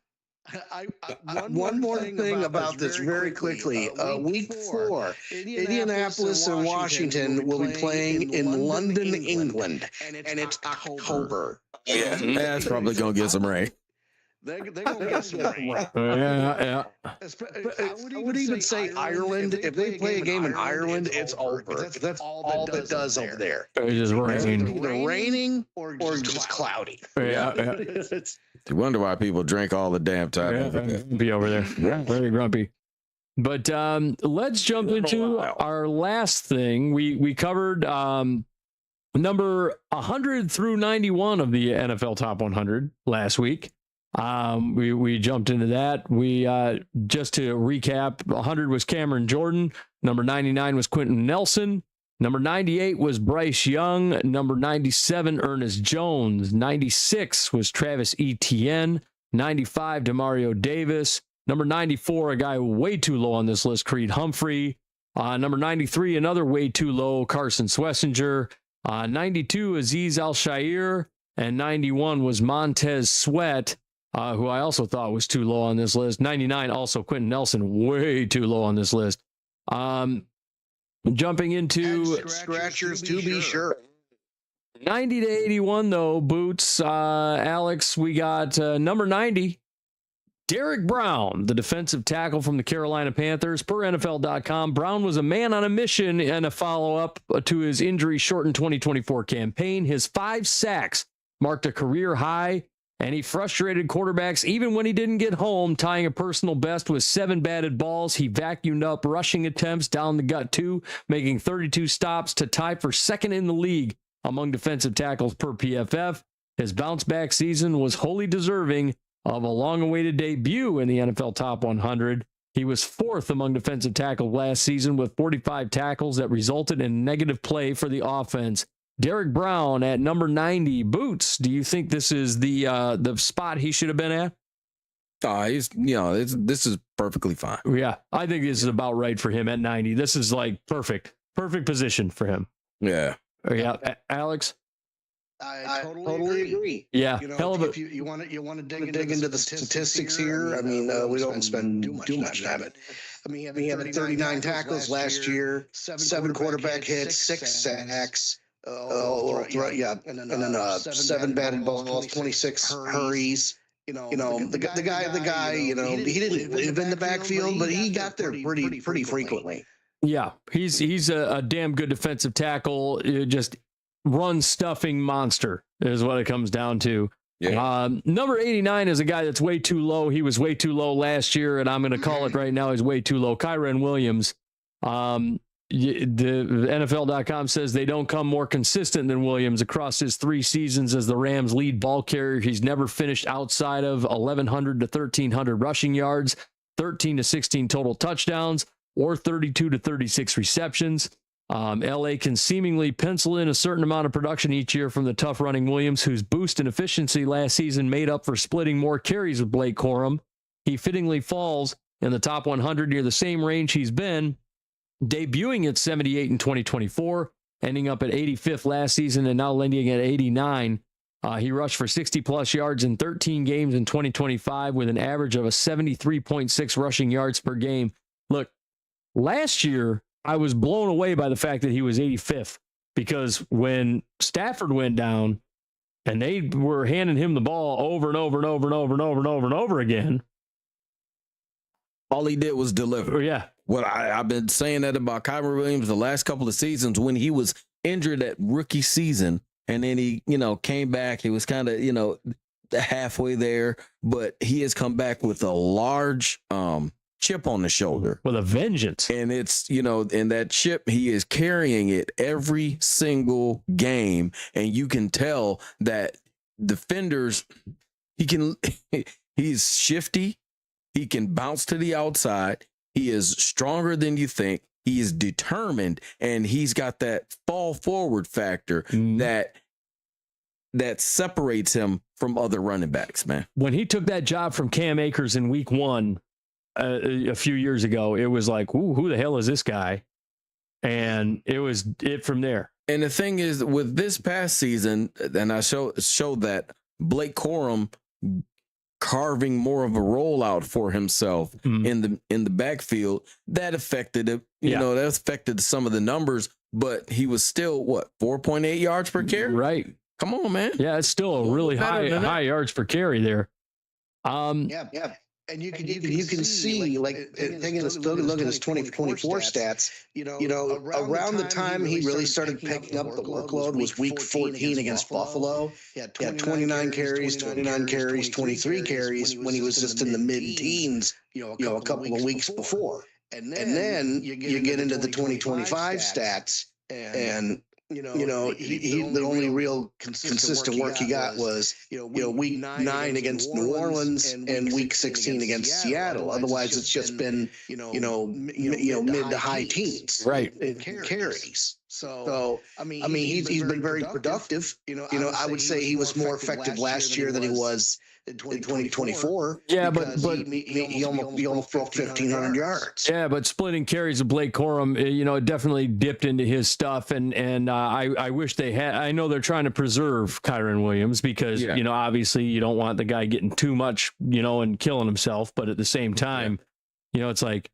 A: One more thing about this very quickly. Week 4, Indianapolis and Washington will be playing in London, England, and it's October.
D: Yeah, that's probably going to get some rain.
A: They're going to get some rain.
B: Yeah.
A: I would even say Ireland. If they play a game in Ireland, it's over. That's all that does over there.
B: It's just raining.
A: Either raining or just cloudy.
B: Yeah.
D: You wonder why people drink all the damn time.
B: Be over there. Very grumpy. But let's jump into our last thing. We covered number 100 through 91 of the NFL Top 100 last week. We jumped into that. We just to recap, 100 was Cameron Jordan, number 99 was Quentin Nelson, number 98 was Bryce Young, number 97 Ernest Jones, 96 was Travis Etienne, 95 Demario Davis, number 94, a guy way too low on this list, Creed Humphrey, Number 93, another way too low, Carson Swessinger. 92, Aziz Al-Shair. And 91 was Montez Sweat, who I also thought was too low on this list. 99, also Quentin Nelson, way too low on this list. Jumping into
A: scratchers to be sure.
B: 90 to 81, though, Boots. Alex, we got number 90, Derek Brown, the defensive tackle from the Carolina Panthers. Per NFL.com, Brown was a man on a mission and a follow-up to his injury-shortened 2024 campaign. His 5 sacks marked a career high, and he frustrated quarterbacks even when he didn't get home, tying a personal best with 7 batted balls. He vacuumed up rushing attempts down the gut, too, making 32 stops to tie for second in the league among defensive tackles per PFF. His bounce-back season was wholly deserving of a long-awaited debut in the NFL Top 100. He was 4th among defensive tackles last season with 45 tackles that resulted in negative play for the offense. Derek Brown at number 90. Boots, do you think this is the spot he should have been at?
D: This is perfectly fine.
B: Yeah, I think this is about right for him at 90. This is like perfect position for him.
D: Yeah.
B: Yeah, Alex?
A: I totally agree.
B: Yeah,
A: hell of a, if you want to dig into the statistics here, I mean, we don't spend too much time it. I mean, he had 39 tackles last year, 7 quarterback hits, 6 sacks, and then 7 batted balls, 26 hurries. The guy. He didn't live in the backfield, but he got there pretty frequently.
B: Yeah, he's a damn good defensive tackle. Just run stuffing monster is what it comes down to.
D: Yeah.
B: Number 89 is a guy that's way too low. He was way too low last year, and I'm going to call it right now. He's way too low. Kyren Williams. The NFL.com says they don't come more consistent than Williams across his 3 seasons as the Rams' lead ball carrier. He's never finished outside of 1,100 to 1,300 rushing yards, 13 to 16 total touchdowns, or 32 to 36 receptions. LA can seemingly pencil in a certain amount of production each year from the tough running Williams, whose boost in efficiency last season made up for splitting more carries with Blake Corum. He fittingly falls in the top 100 near the same range he's been, debuting at 78 in 2024, ending up at 85th last season, and now landing at 89. He rushed for 60-plus yards in 13 games in 2025 with an average of a 73.6 rushing yards per game. Look, last year, I was blown away by the fact that he was 85th, because when Stafford went down and they were handing him the ball over and over and over and over and over and over and over again,
D: all he did was deliver.
B: Yeah.
D: Well, I've been saying that about Kyren Williams the last couple of seasons when he was injured at rookie season, and then he, came back. He was kind of, halfway there, but he has come back with a large chip on the shoulder
B: with a vengeance.
D: And it's, and that chip, he is carrying it every single game. And you can tell that defenders, he's shifty. He can bounce to the outside. He is stronger than you think. He is determined, and he's got that fall forward factor that separates him from other running backs, man.
B: When he took that job from Cam Akers in week 1, a few years ago, it was like, ooh, who the hell is this guy? And it was it from there.
D: And the thing is, with this past season, and I showed that Blake Corum carving more of a rollout for himself in the backfield, that affected it. That affected some of the numbers, but he was still 4.8 yards per carry?
B: Right.
D: Come on, man.
B: Yeah, it's still a really high yards per carry there.
A: Yeah. And you can see, like, taking a look at his 2024 stats, around the time he really started picking up the workload was week 14 against Buffalo. He had 29 carries, 23 carries when he was just in the mid-teens, a couple of weeks before. And then you get into the 2025 stats, and the only real consistent work he got was, week 9 against New Orleans and week 16 against Seattle. Otherwise, it's just been, mid to high teens,
B: right,
A: in carries. So I mean, he's been very productive. I would say he was more effective last year than he was in 2024.
B: Yeah, but
A: he almost broke 1,500 yards.
B: Yeah, but splitting carries with Blake Corum, it definitely dipped into his stuff, and I wish they had. I know they're trying to preserve Kyron Williams because obviously you don't want the guy getting too much, and killing himself, but at the same time, it's like,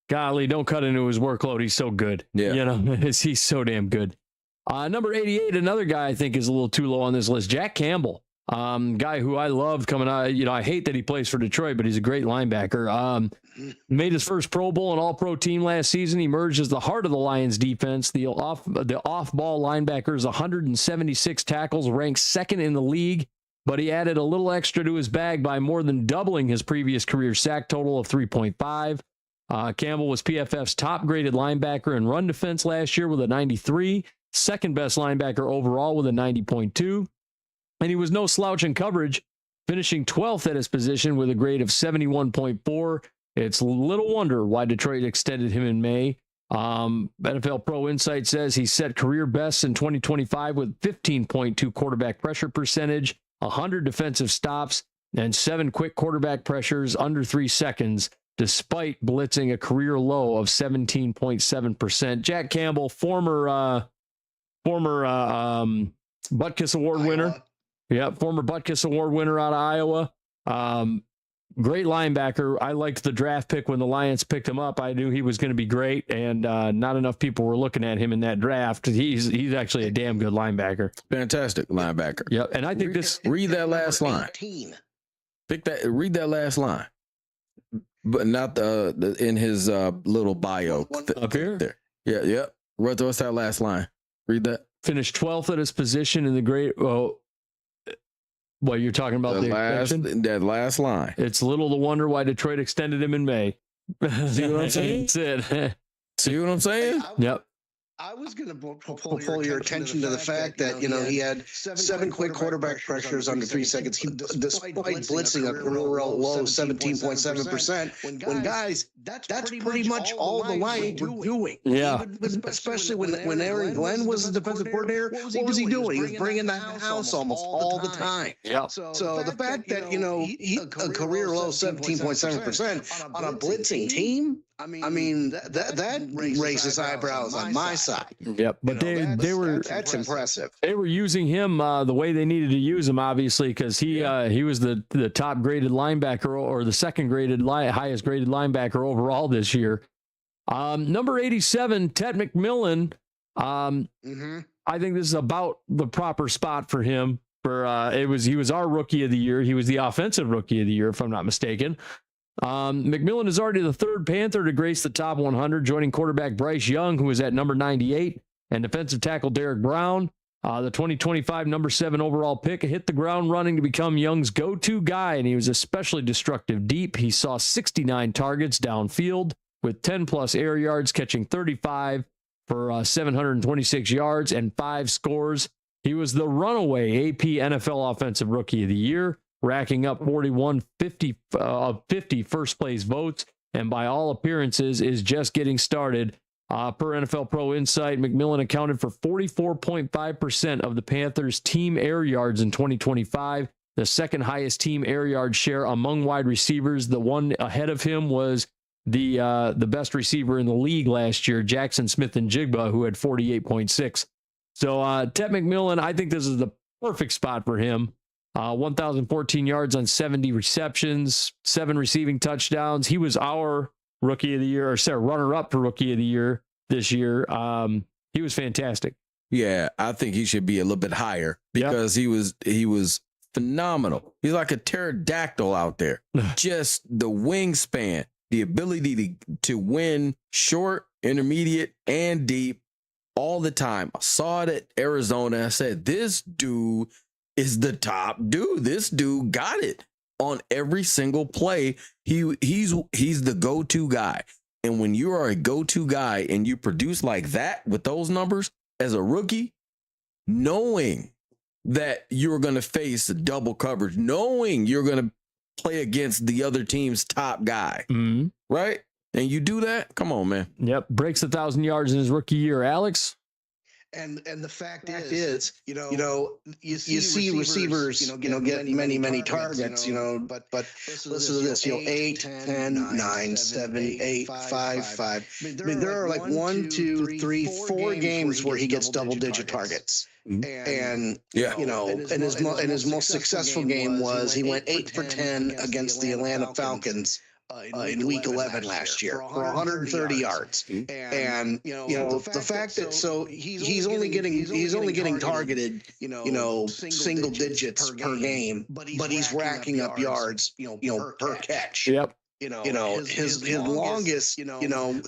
B: golly, don't cut into his workload. He's so good. Yeah, he's so damn good. Number 88, another guy I think is a little too low on this list, Jack Campbell. Guy who I loved coming out. I hate that he plays for Detroit, but he's a great linebacker. Made his first Pro Bowl and All-Pro team last season. He emerged as the heart of the Lions defense. The off-ball linebackers, 176 tackles, ranked second in the league, but he added a little extra to his bag by more than doubling his previous career sack total of 3.5. Campbell was PFF's top-graded linebacker in run defense last year with a 93, second-best linebacker overall with a 90.2. And he was no slouch in coverage, finishing 12th at his position with a grade of 71.4. It's little wonder why Detroit extended him in May. NFL Pro Insight says he set career bests in 2025 with 15.2 quarterback pressure percentage, 100 defensive stops, and 7 quick quarterback pressures under 3 seconds, despite blitzing a career low of 17.7%. Jack Campbell, former Butkus Award winner. Yeah, former Butkus Award winner out of Iowa. Great linebacker. I liked the draft pick when the Lions picked him up. I knew he was going to be great, and not enough people were looking at him in that draft. He's actually a damn good linebacker.
D: Fantastic linebacker.
B: Yeah, and I think
D: read that last line. Read that last line, but not the in his little bio
B: up here.
D: There. Yeah. What's that last line? Read that.
B: Finished 12th at his position in the great. What you're talking about?
D: That last line.
B: It's little to wonder why Detroit extended him in May.
D: See what I'm saying?
B: That's it.
D: See what I'm saying?
B: Yep.
A: I was going to pull your attention to the fact that, he had 7 quick quarterback pressures under 3 seconds. Despite blitzing a career low 17.7%, when guys, that's pretty much all the Lions were doing.
B: Yeah.
A: Especially when Aaron Glenn was the defensive coordinator, what was he doing? He was bringing the house almost all the time.
B: Yeah.
A: So the fact that, a career low 17.7% on a blitzing team, I mean that raises eyebrows on my side.
B: Yep, but
A: that's impressive.
B: They were using him the way they needed to use him, obviously, because he was the top graded linebacker or the second graded highest graded linebacker overall this year. Number 87, Ted McMillan. I think this is about the proper spot for him. He was our rookie of the year. He was the offensive rookie of the year, if I'm not mistaken. McMillan is already the third Panther to grace the top 100, joining quarterback Bryce Young, who was at number 98, and defensive tackle Derek Brown. The 2025 number 7 overall pick hit the ground running to become Young's go-to guy, and he was especially destructive deep. He saw 69 targets downfield with 10-plus air yards, catching 35 for 726 yards and 5 scores. He was the runaway AP NFL Offensive Rookie of the Year, racking up 50 first place votes, and by all appearances is just getting started. Per NFL Pro Insight, McMillan accounted for 44.5% of the Panthers' team air yards in 2025, the second highest team air yard share among wide receivers. The one ahead of him was the best receiver in the league last year, Jackson Smith-Njigba, who had 48.6. So Ted McMillan, I think this is the perfect spot for him. 1,014 yards on 70 receptions, 7 receiving touchdowns. He was our rookie of the year, or runner-up for rookie of the year this year. He was fantastic.
D: Yeah, I think he should be a little bit higher because he was phenomenal. He's like a pterodactyl out there. Just the wingspan, the ability to win short, intermediate, and deep all the time. I saw it at Arizona. I said, this dude is the top dude. This dude got it on every single play. He's the go-to guy. And when you are a go-to guy and you produce like that with those numbers as a rookie, knowing that you're going to face double coverage, knowing you're going to play against the other team's top guy, right? And you do that? Come on, man.
B: Yep. Breaks 1,000 yards in his rookie year. Alex?
A: And the fact is, you see receivers, get many targets, but listen to this, 8, 10, 9, 7, 8, 5, 5. I mean, there are like 1, 2, 3, 4 games where he gets double-digit targets. And and his most successful game was he went 8 for 10 against the Atlanta Falcons in week 11 last year for 130 yards. And the fact that he's only getting targeted single digits per game, but he's racking up yards per catch.
B: Yep.
A: His longest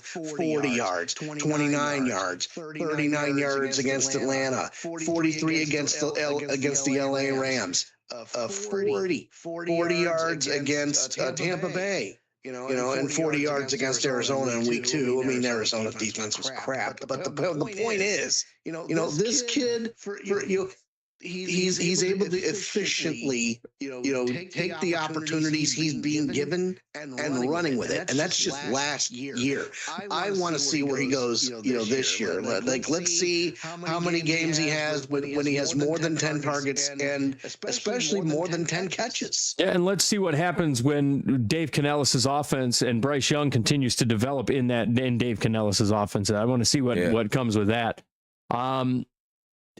A: 40 yards, 29 yards, 39 yards against Atlanta, 43 against the LA Rams, 40 yards against Tampa Bay. And 40 yards against Arizona in week 2. I mean, Arizona's defense was crap. But the point is, this kid, he's able to efficiently, take the opportunities he's being given and running with it. And that's just last year. I want to see where he goes, this year. Like, let's see how many games he has when he has more than 10 targets and especially more than 10 catches.
B: Yeah, and let's see what happens when Dave Canellis' offense and Bryce Young continues to develop in Dave Canellis' offense. I want to see what comes with that.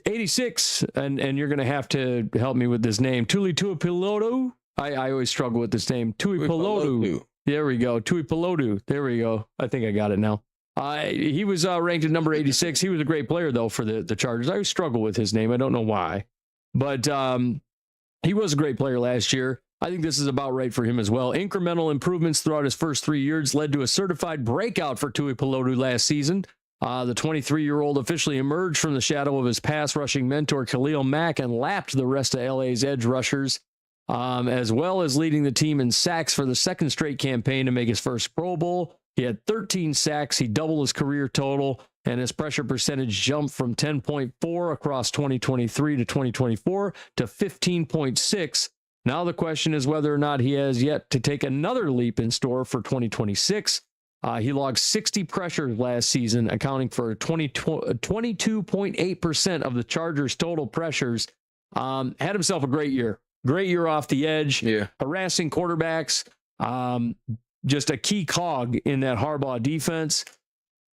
B: 86, and you're going to have to help me with this name. Tuli Tuipulotu. I always struggle with this name. Tuipulotu. There we go. Tuipulotu. There we go. I think I got it now. He was ranked at number 86. He was a great player, though, for the Chargers. I always struggle with his name. I don't know why. But he was a great player last year. I think this is about right for him as well. Incremental improvements throughout his first 3 years led to a certified breakout for Tuipulotu last season. The 23-year-old officially emerged from the shadow of his pass rushing mentor, Khalil Mack, and lapped the rest of LA's edge rushers, as well as leading the team in sacks for the second straight campaign to make his first Pro Bowl. He had 13 sacks. He doubled his career total, and his pressure percentage jumped from 10.4 across 2023 to 2024 to 15.6. Now the question is whether or not he has yet to take another leap in store for 2026. He logged 60 pressures last season, accounting for 22.8% of the Chargers' total pressures. Had himself a great year. Great year off the edge, harassing quarterbacks, just a key cog in that Harbaugh defense.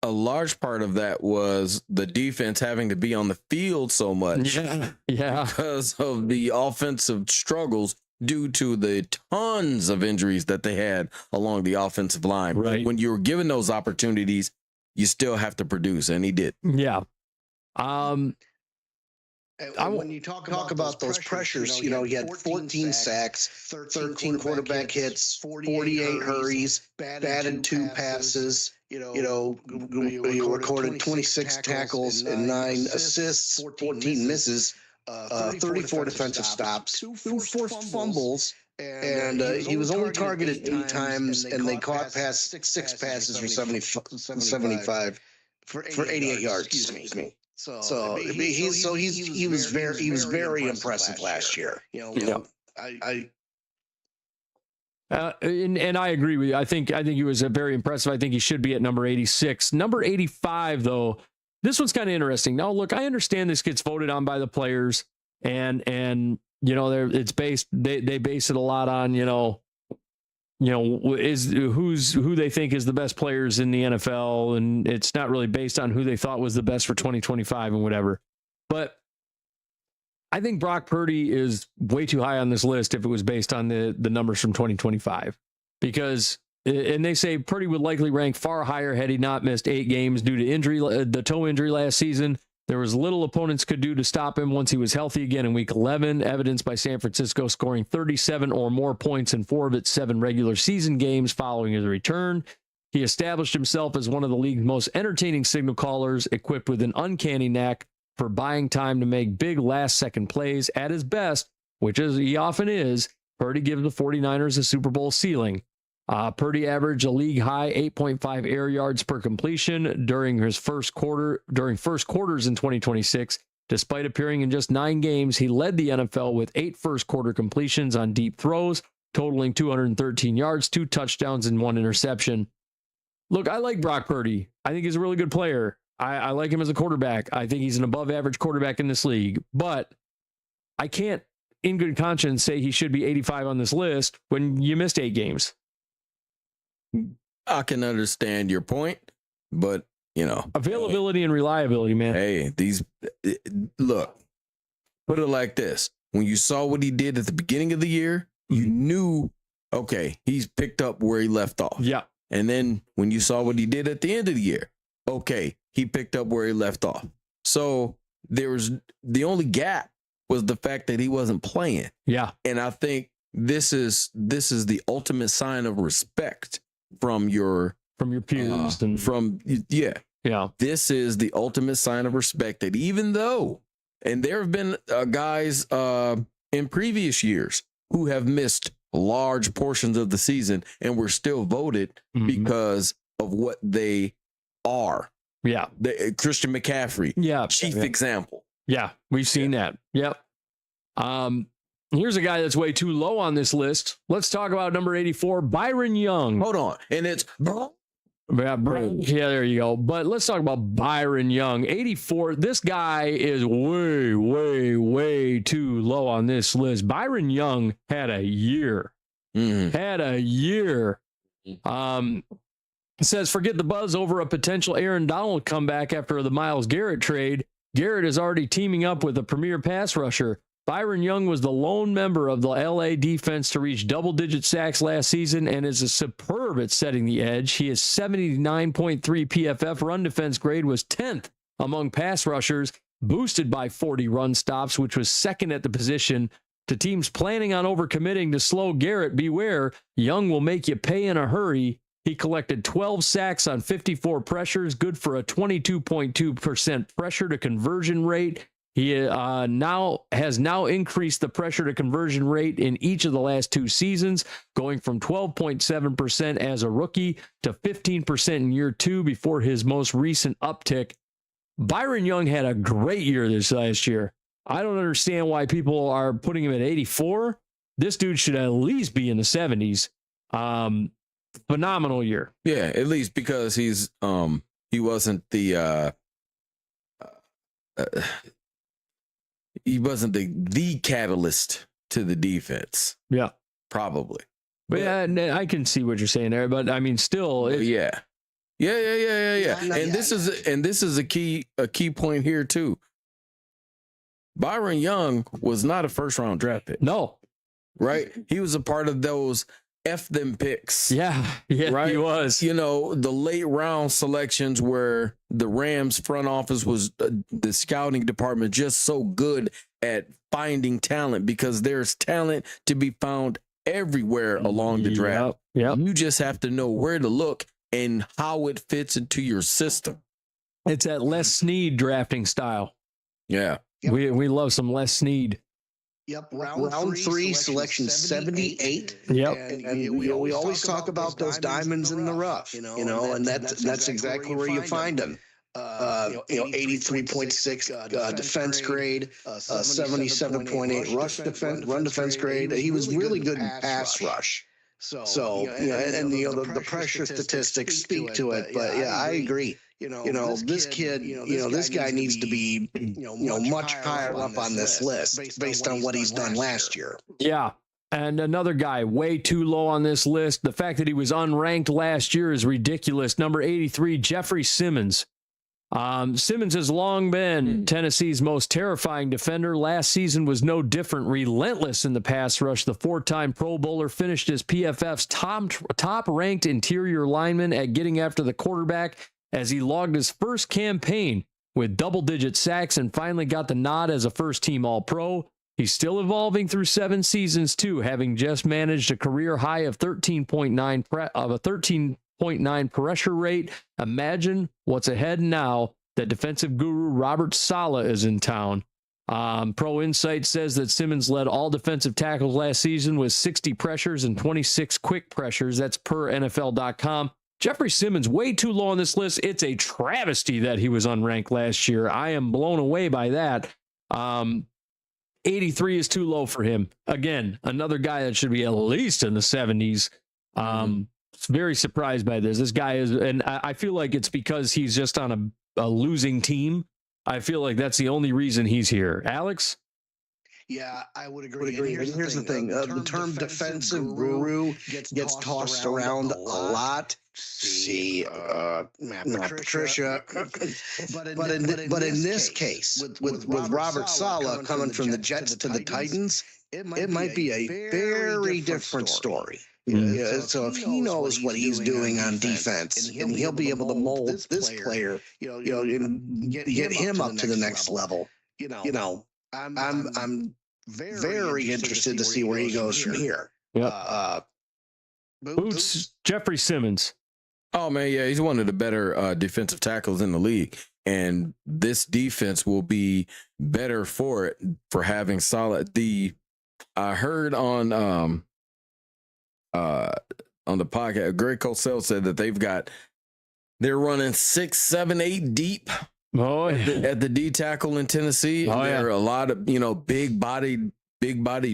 D: A large part of that was the defense having to be on the field so much because of the offensive struggles due to the tons of injuries that they had along the offensive line.
B: Right.
D: When you were given those opportunities, you still have to produce, and he did.
B: Yeah.
A: When you talk about those pressures, he had 14 sacks, 13 quarterback hits, 48 hurries, batted 2 passes, he recorded 26 tackles and 9 assists, 14 misses, 34 defensive stops, 2 forced fumbles, and he was only targeted 3 times, and they caught 6 passes for 75 for 88 yards. Excuse me. He was very impressive last year.
B: And I agree with you. I think he was very impressive. I think he should be at number 86. Number 85, though, this one's kind of interesting. Now, look, I understand this gets voted on by the players, and it's based. They base it a lot on who they think is the best players in the NFL, and it's not really based on who they thought was the best for 2025 and whatever. But I think Brock Purdy is way too high on this list if it was based on the numbers from 2025, because, and they say Purdy would likely rank far higher had he not missed 8 games due to injury, the toe injury last season. There was little opponents could do to stop him once he was healthy again in week 11, evidenced by San Francisco scoring 37 or more points in 4 of its 7 regular season games following his return. He established himself as one of the league's most entertaining signal callers, equipped with an uncanny knack for buying time to make big last-second plays. At his best, which he often is, Purdy gives the 49ers a Super Bowl ceiling. Purdy averaged a league-high 8.5 air yards per completion during first quarters in 2026. Despite appearing in just 9 games, he led the NFL with 8 first-quarter completions on deep throws, totaling 213 yards, 2 touchdowns, and 1 interception. Look, I like Brock Purdy. I think he's a really good player. I like him as a quarterback. I think he's an above average quarterback in this league, but I can't in good conscience say he should be 85 on this list when you missed 8 games.
D: I can understand your point, but
B: availability and reliability, man.
D: Hey, look, put it like this. When you saw what he did at the beginning of the year, you knew, okay, he's picked up where he left off.
B: Yeah.
D: And then when you saw what he did at the end of the year, okay, he picked up where he left off. So the only gap was the fact that he wasn't playing.
B: Yeah.
D: And I think this is the ultimate sign of respect from your
B: peers
D: Yeah. This is the ultimate sign of respect that even though, and there have been guys in previous years who have missed large portions of the season and were still voted because of what they are.
B: Yeah.
D: Christian McCaffrey.
B: Yeah.
D: Chief example.
B: Yeah. We've seen that. Yep. Here's a guy that's way too low on this list. Let's talk about number 84, Byron Young.
D: Hold on. And it's
B: yeah, there you go. But let's talk about Byron Young. 84. This guy is way, way, way too low on this list. Byron Young had a year. It says, forget the buzz over a potential Aaron Donald comeback after the Myles Garrett trade. Garrett is already teaming up with a premier pass rusher. Byron Young was the lone member of the LA defense to reach double-digit sacks last season and is superb at setting the edge. He is 79.3 PFF. Run defense grade was 10th among pass rushers, boosted by 40 run stops, which was second at the position. To teams planning on overcommitting to slow Garrett, beware, Young will make you pay in a hurry. He collected 12 sacks on 54 pressures, good for a 22.2% pressure to conversion rate. He has now increased the pressure to conversion rate in each of the last 2 seasons, going from 12.7% as a rookie to 15% in year 2 before his most recent uptick. Byron Young had a great year this last year. I don't understand why people are putting him at 84. This dude should at least be in the 70s. Phenomenal year.
D: Yeah, at least because he wasn't the catalyst to the defense.
B: Yeah,
D: probably.
B: But yeah, I can see what you're saying there. But I mean, still,
D: yeah. And this is a key point here too. Byron Young was not a first round draft pick.
B: No,
D: right? He was a part of those F them picks.
B: Yeah, right? He was.
D: The late round selections where the Rams front office was the scouting department just so good at finding talent because there's talent to be found everywhere along the draft.
B: Yep.
D: You just have to know where to look and how it fits into your system.
B: It's that Les Snead drafting style.
D: Yeah.
A: Yep.
B: We love some Les Snead.
A: Yep, round three, selection 78.
B: Yep,
A: and we always talk about those diamonds in the rough, and that's exactly where you find them. 83.6 defense grade, 77.8 run defense grade. He was really good in pass rush. So the pressure statistics speak to it. But yeah, I agree. This kid, this guy needs to be, much higher up on this list based on what he's done last year.
B: Yeah. And another guy way too low on this list. The fact that he was unranked last year is ridiculous. Number 83, Jeffrey Simmons. Simmons has long been Tennessee's most terrifying defender. Last season was no different. Relentless in the pass rush. The 4-time Pro Bowler finished as PFF's top-ranked interior lineman at getting after the quarterback as he logged his first campaign with double-digit sacks and finally got the nod as a first-team All-Pro. He's still evolving through 7 seasons, too, having just managed a career high of 13.9 pressure rate. Imagine what's ahead now that defensive guru Robert Saleh is in town. Pro Insight says that Simmons led all defensive tackles last season with 60 pressures and 26 quick pressures. That's per NFL.com. Jeffrey Simmons, way too low on this list. It's a travesty that he was unranked last year. I am blown away by that. 83 is too low for him. Again, another guy that should be at least in the 70s. Very surprised by this. This guy is, and I feel like it's because he's just on a losing team. I feel like that's the only reason he's here. Alex?
A: Yeah, I would agree. And here's the thing. The term defensive guru gets tossed around a lot. See, Matt Patricia. but in this case, with Robert Saleh coming from the Jets to the Titans, it might be a very different story. Yeah, so if he knows what he's doing on defense, and he'll be able to mold this player, and get him up to the next level. I'm very interested to see where he goes from here.
B: Yep. Boots, Jeffrey Simmons.
D: Oh man, yeah, he's one of the better defensive tackles in the league, and this defense will be better for it for having solid. I heard on the podcast, Greg Cosell said that they're running 6, 7, 8 deep.
B: Oh,
D: at the D tackle in Tennessee.
B: Oh,
D: there are a lot of big body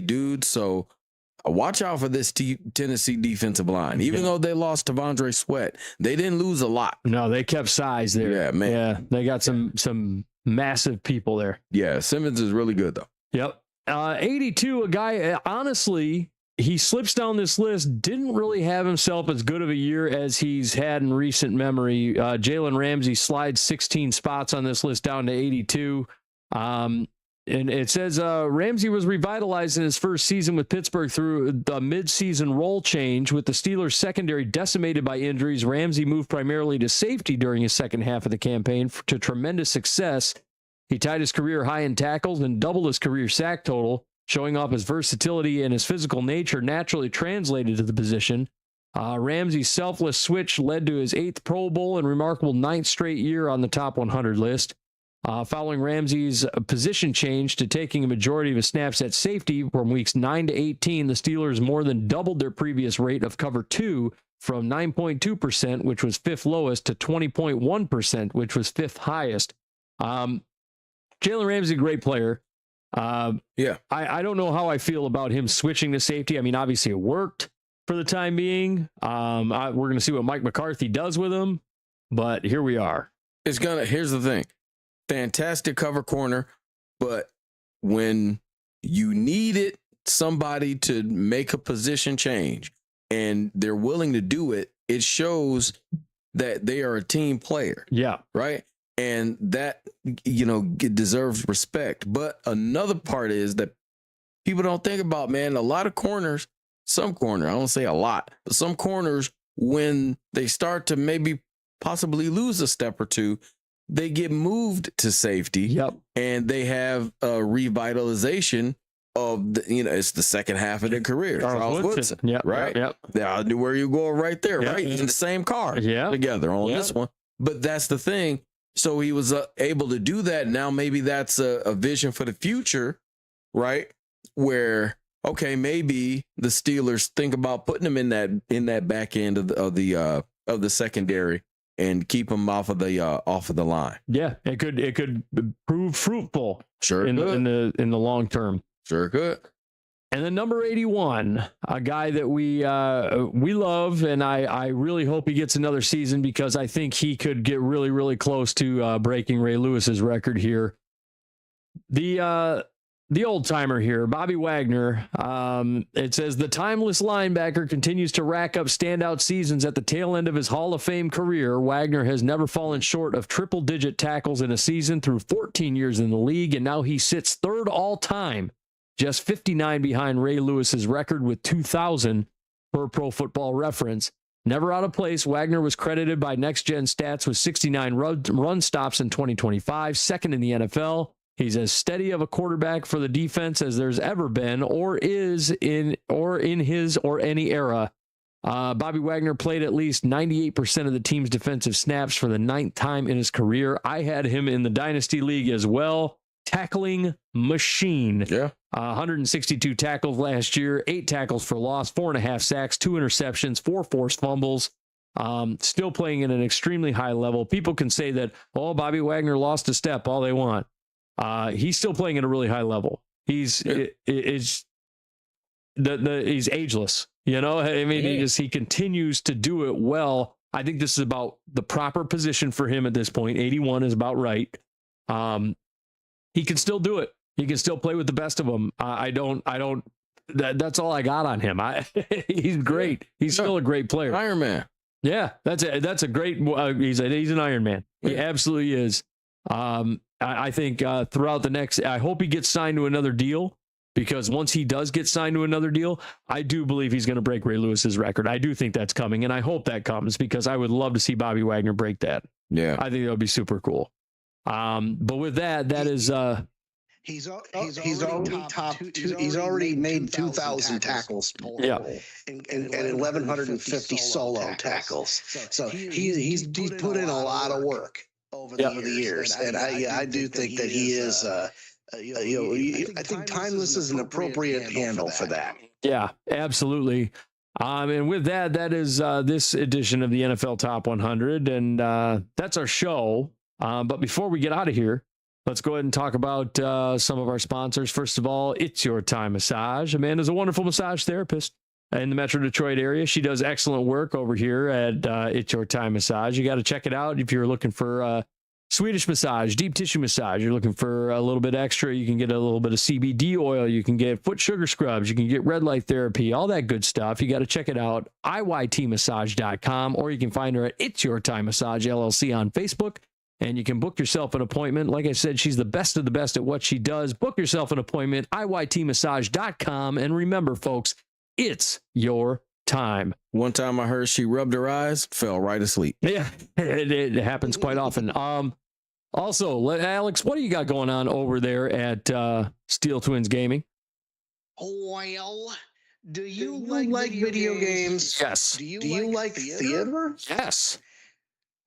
D: dudes. So watch out for this Tennessee defensive line. Even though they lost Tavondre Sweat, they didn't lose a lot.
B: No, they kept size there.
D: Yeah, man.
B: Yeah, they got some massive people there.
D: Yeah, Simmons is really good though.
B: Yep. 82, a guy, honestly, he slips down this list, didn't really have himself as good of a year as he's had in recent memory. Jalen Ramsey slides 16 spots on this list down to 82. And it says Ramsey was revitalized in his first season with Pittsburgh through the midseason role change. With the Steelers' secondary decimated by injuries, Ramsey moved primarily to safety during his second half of the campaign to tremendous success. He tied his career high in tackles and doubled his career sack total, showing off his versatility and his physical nature naturally translated to the position. Ramsey's selfless switch led to his 8th Pro Bowl and remarkable 9th straight year on the top 100 list. Following Ramsey's position change to taking a majority of his snaps at safety from weeks 9 to 18, the Steelers more than doubled their previous rate of cover 2 from 9.2%, which was 5th lowest, to 20.1%, which was 5th highest. Jalen Ramsey, great player.
D: Yeah.
B: I don't know how I feel about him switching to safety. I mean, obviously it worked for the time being. We're going to see what Mike McCarthy does with him, but here we are.
D: Here's the thing. Fantastic cover corner, but when you needed somebody to make a position change and they're willing to do it, it shows that they are a team player.
B: Yeah.
D: Right. And that, it deserves respect. But another part is that people don't think about, man, a lot of corners, I don't say a lot, but some corners, when they start to maybe possibly lose a step or two, they get moved to safety.
B: Yep.
D: And they have a revitalization of it's the second half of their career. Charles Woodson.
B: Yep.
D: Right.
B: Yep.
D: I knew where you go right there.
B: Yep.
D: Right. In the same car.
B: Yeah.
D: Together on this one. But that's the thing. So he was able to do that. Now maybe that's a vision for the future, right? Where, okay, maybe the Steelers think about putting him in that back end of the secondary and keep him off of the line.
B: Yeah, it could prove fruitful.
D: Sure,
B: in the long term.
D: Sure could.
B: And then number 81, a guy that we love, and I really hope he gets another season because I think he could get really, really close to breaking Ray Lewis's record here. The old timer here, Bobby Wagner. It says the timeless linebacker continues to rack up standout seasons at the tail end of his Hall of Fame career. Wagner has never fallen short of triple-digit tackles in a season through 14 years in the league, and now he sits third all time, just 59 behind Ray Lewis's record with 2,000 per Pro Football Reference. Never out of place, Wagner was credited by Next Gen Stats with 69 run stops in 2025, second in the NFL. He's as steady of a quarterback for the defense as there's ever been or is in his or any era. Bobby Wagner played at least 98% of the team's defensive snaps for the 9th time in his career. I had him in the Dynasty League as well. Tackling machine.
D: Yeah.
B: 162 tackles last year, 8 tackles for loss, 4.5 sacks, 2 interceptions, 4 forced fumbles. Still playing at an extremely high level. People can say that, oh, Bobby Wagner lost a step all they want. He's still playing at a really high level. He's ageless. I mean, he continues to do it well. I think this is about the proper position for him at this point. 81 is about right. He can still do it. He can still play with the best of them. That's all I got on him. He's great. He's still a great player.
D: Iron Man.
B: Yeah, that's a great. He's an Iron Man. He absolutely is. I think throughout the next, I hope he gets signed to another deal, because once he does get signed to another deal, I do believe he's going to break Ray Lewis's record. I do think that's coming, and I hope that comes, because I would love to see Bobby Wagner break that.
D: Yeah,
B: I think that would be super cool. But with that is
A: he's already top two. He's already made 2,000 tackles.
B: Yeah,
A: and 1,150 solo tackles. So he's put in a lot of work over the years, and I do think that he is. I think timeless is an appropriate handle for that.
B: Yeah, absolutely. And with that is this edition of the NFL Top 100, and that's our show. But before we get out of here, let's go ahead and talk about some of our sponsors. First of all, It's Your Time Massage. Amanda's a wonderful massage therapist in the Metro Detroit area. She does excellent work over here at It's Your Time Massage. You got to check it out if you're looking for Swedish massage, deep tissue massage. You're looking for a little bit extra. You can get a little bit of CBD oil. You can get foot sugar scrubs. You can get red light therapy, all that good stuff. You got to check it out, iytmassage.com, or you can find her at It's Your Time Massage LLC on Facebook, and you can book yourself an appointment. Like I said, she's the best of the best at what she does. Book yourself an appointment, iytmassage.com, and remember, folks, it's your time.
D: One time I heard she rubbed her eyes, fell right asleep.
B: Yeah, it happens quite often. Also, Alex, what do you got going on over there at Steele Twins Gaming?
A: Well, do you like video games?
B: Yes.
A: Do you like theater?
B: Yes.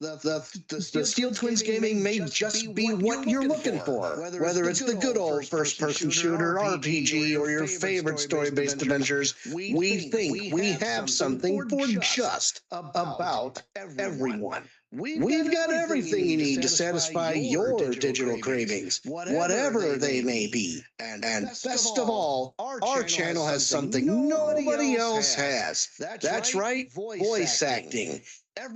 A: The Steele Twins Gaming may just be what you're looking for. Whether it's the good old first-person shooter, RPG, or your favorite story-based adventures, we think we have something for just about everyone. We've got everything you need to satisfy your digital cravings, whatever they may be. And best of all, our channel has something nobody else has. That's right, voice acting.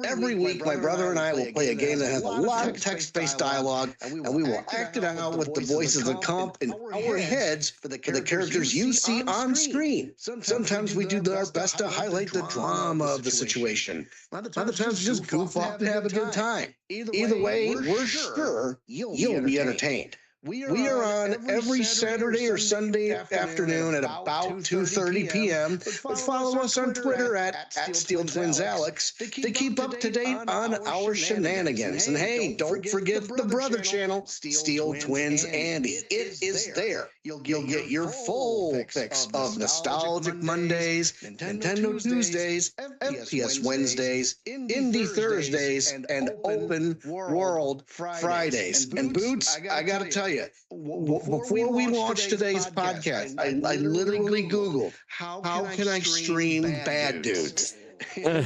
A: Every week, my brother and I will play a game that has a lot of text-based dialogue, and we will act it out with the voices of comp in our heads for the characters you see on screen. Sometimes we do our best to highlight the drama of the situation. Other times we just goof off and have a good time. Either way, we're sure you'll be entertained. We are on every Saturday or Sunday afternoon at about 2:30 p.m. But follow us on Twitter at SteelTwinsAlex to keep up to date on our shenanigans. And hey, don't forget the brother channel, Steele Twins Andy. It is there. You'll get your full fix of Nostalgic Mondays, Nintendo Tuesdays, FPS Wednesdays, Indie Thursdays, and Open World Fridays. And Boots, I gotta tell you, before we launched today's podcast, I literally Googled, how can I stream Bad Dudes? A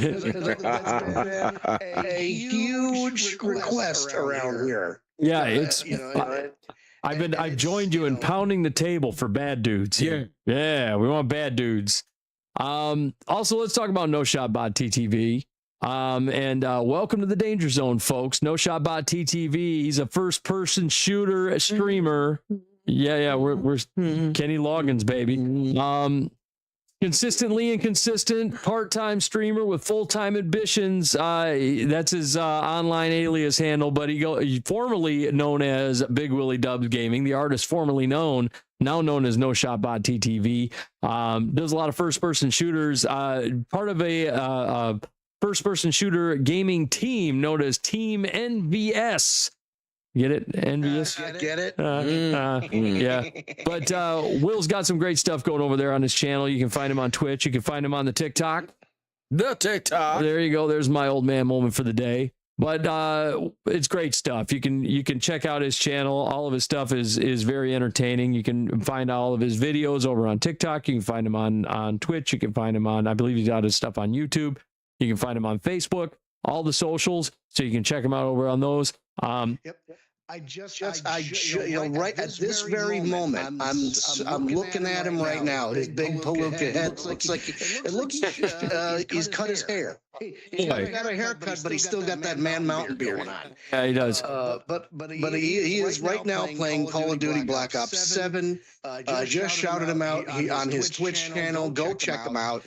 A: huge request around here.
B: Yeah, it's I've joined you in pounding the table for Bad Dudes. Yeah, we want Bad Dudes. Also, let's talk about No Shot Bot TTV. And welcome to the danger zone, folks. No Shot Bot TTV. He's a first-person shooter, a streamer. Yeah, we're Kenny Loggins, baby. Consistently inconsistent, part-time streamer with full-time ambitions. That's his online alias handle, but he formerly known as Big Willie Dubs Gaming, the artist formerly now known as No Shot Bot TTV. Does a lot of first-person shooters. Part of a first-person shooter gaming team known as Team NVS. Get it? NVS?
A: Get it?
B: Yeah. But Will's got some great stuff going over there on his channel. You can find him on Twitch. You can find him on the TikTok. There you go. There's my old man moment for the day. But it's great stuff. You can check out his channel. All of his stuff is very entertaining. You can find all of his videos over on TikTok. You can find him on Twitch. You can find him on, I believe he's got his stuff on YouTube. You can find him on Facebook, all the socials, so you can check him out over on those.
A: Yep. right at this very moment, I'm looking at him right now. His big palooka head looks like he's cut his hair. He's got a haircut, but he's still got that Man Mountain beard on.
B: Yeah, he does.
A: But he is right now playing Call of Duty Black Ops 7. Just shouted him out on his Twitch channel. Go check him out.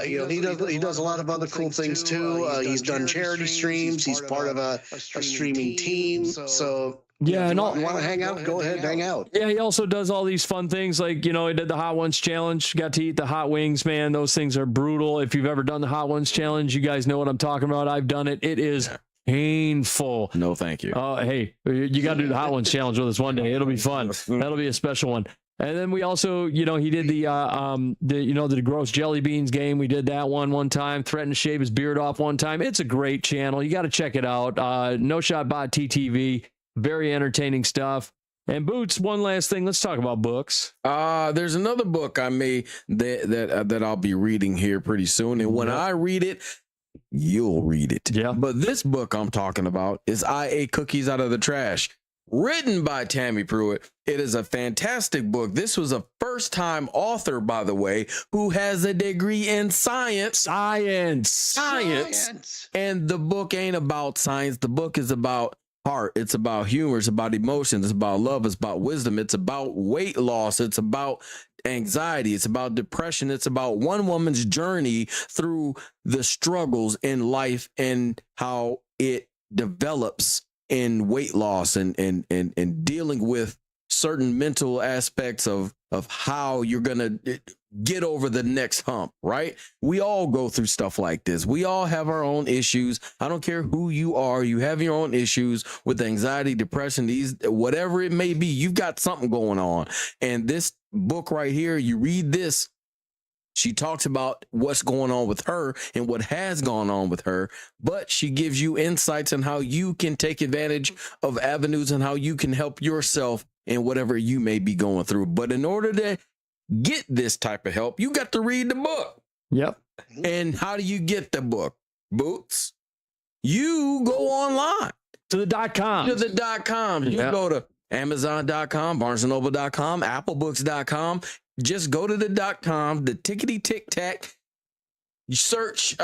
A: He does a lot of other cool things too. He's done charity streams. He's part of a streaming team. So
B: yeah,
A: if you want to hang out, go ahead, hang out.
B: Yeah, he also does all these fun things like, he did the Hot Ones Challenge, got to eat the hot wings, man. Those things are brutal. If you've ever done the Hot Ones Challenge, you guys know what I'm talking about. I've done it. It is painful.
D: No, thank you.
B: Hey, you got to do the Hot Ones Challenge with us one day. It'll be fun. That'll be a special one. And then we also, he did the gross jelly beans game. We did that one time. Threatened to shave his beard off one time. It's a great channel. You got to check it out. No Shot Bot TTV. Very entertaining stuff. And Boots, one last thing. Let's talk about books.
D: There's another book I made that I'll be reading here pretty soon. And when I read it, you'll read it.
B: Yeah.
D: But this book I'm talking about is I Ate Cookies Out of the Trash. Written by Tammy Pruitt. It is a fantastic book. This was a first-time author, by the way, who has a degree in science.
B: Science.
D: And the book ain't about science. The book is about heart. It's about humor. It's about emotions. It's about love. It's about wisdom. It's about weight loss. It's about anxiety. It's about depression. It's about one woman's journey through the struggles in life and how it develops in weight loss and dealing with certain mental aspects of how you're going to get over the next hump, right? We all go through stuff like this. We all have our own issues. I don't care who you are. You have your own issues with anxiety, depression, whatever it may be. You've got something going on. And this book right here, you read this, she talks about what's going on with her and what has gone on with her, but she gives you insights on how you can take advantage of avenues and how you can help yourself in whatever you may be going through. But in order to get this type of help, you got to read the book.
B: Yep.
D: And how do you get the book, Boots? You go online.
B: To the .com.
D: To the .com. You go to Amazon.com, BarnesandNoble.com, AppleBooks.com. Just go to the .com, the tickety tick tack. You search.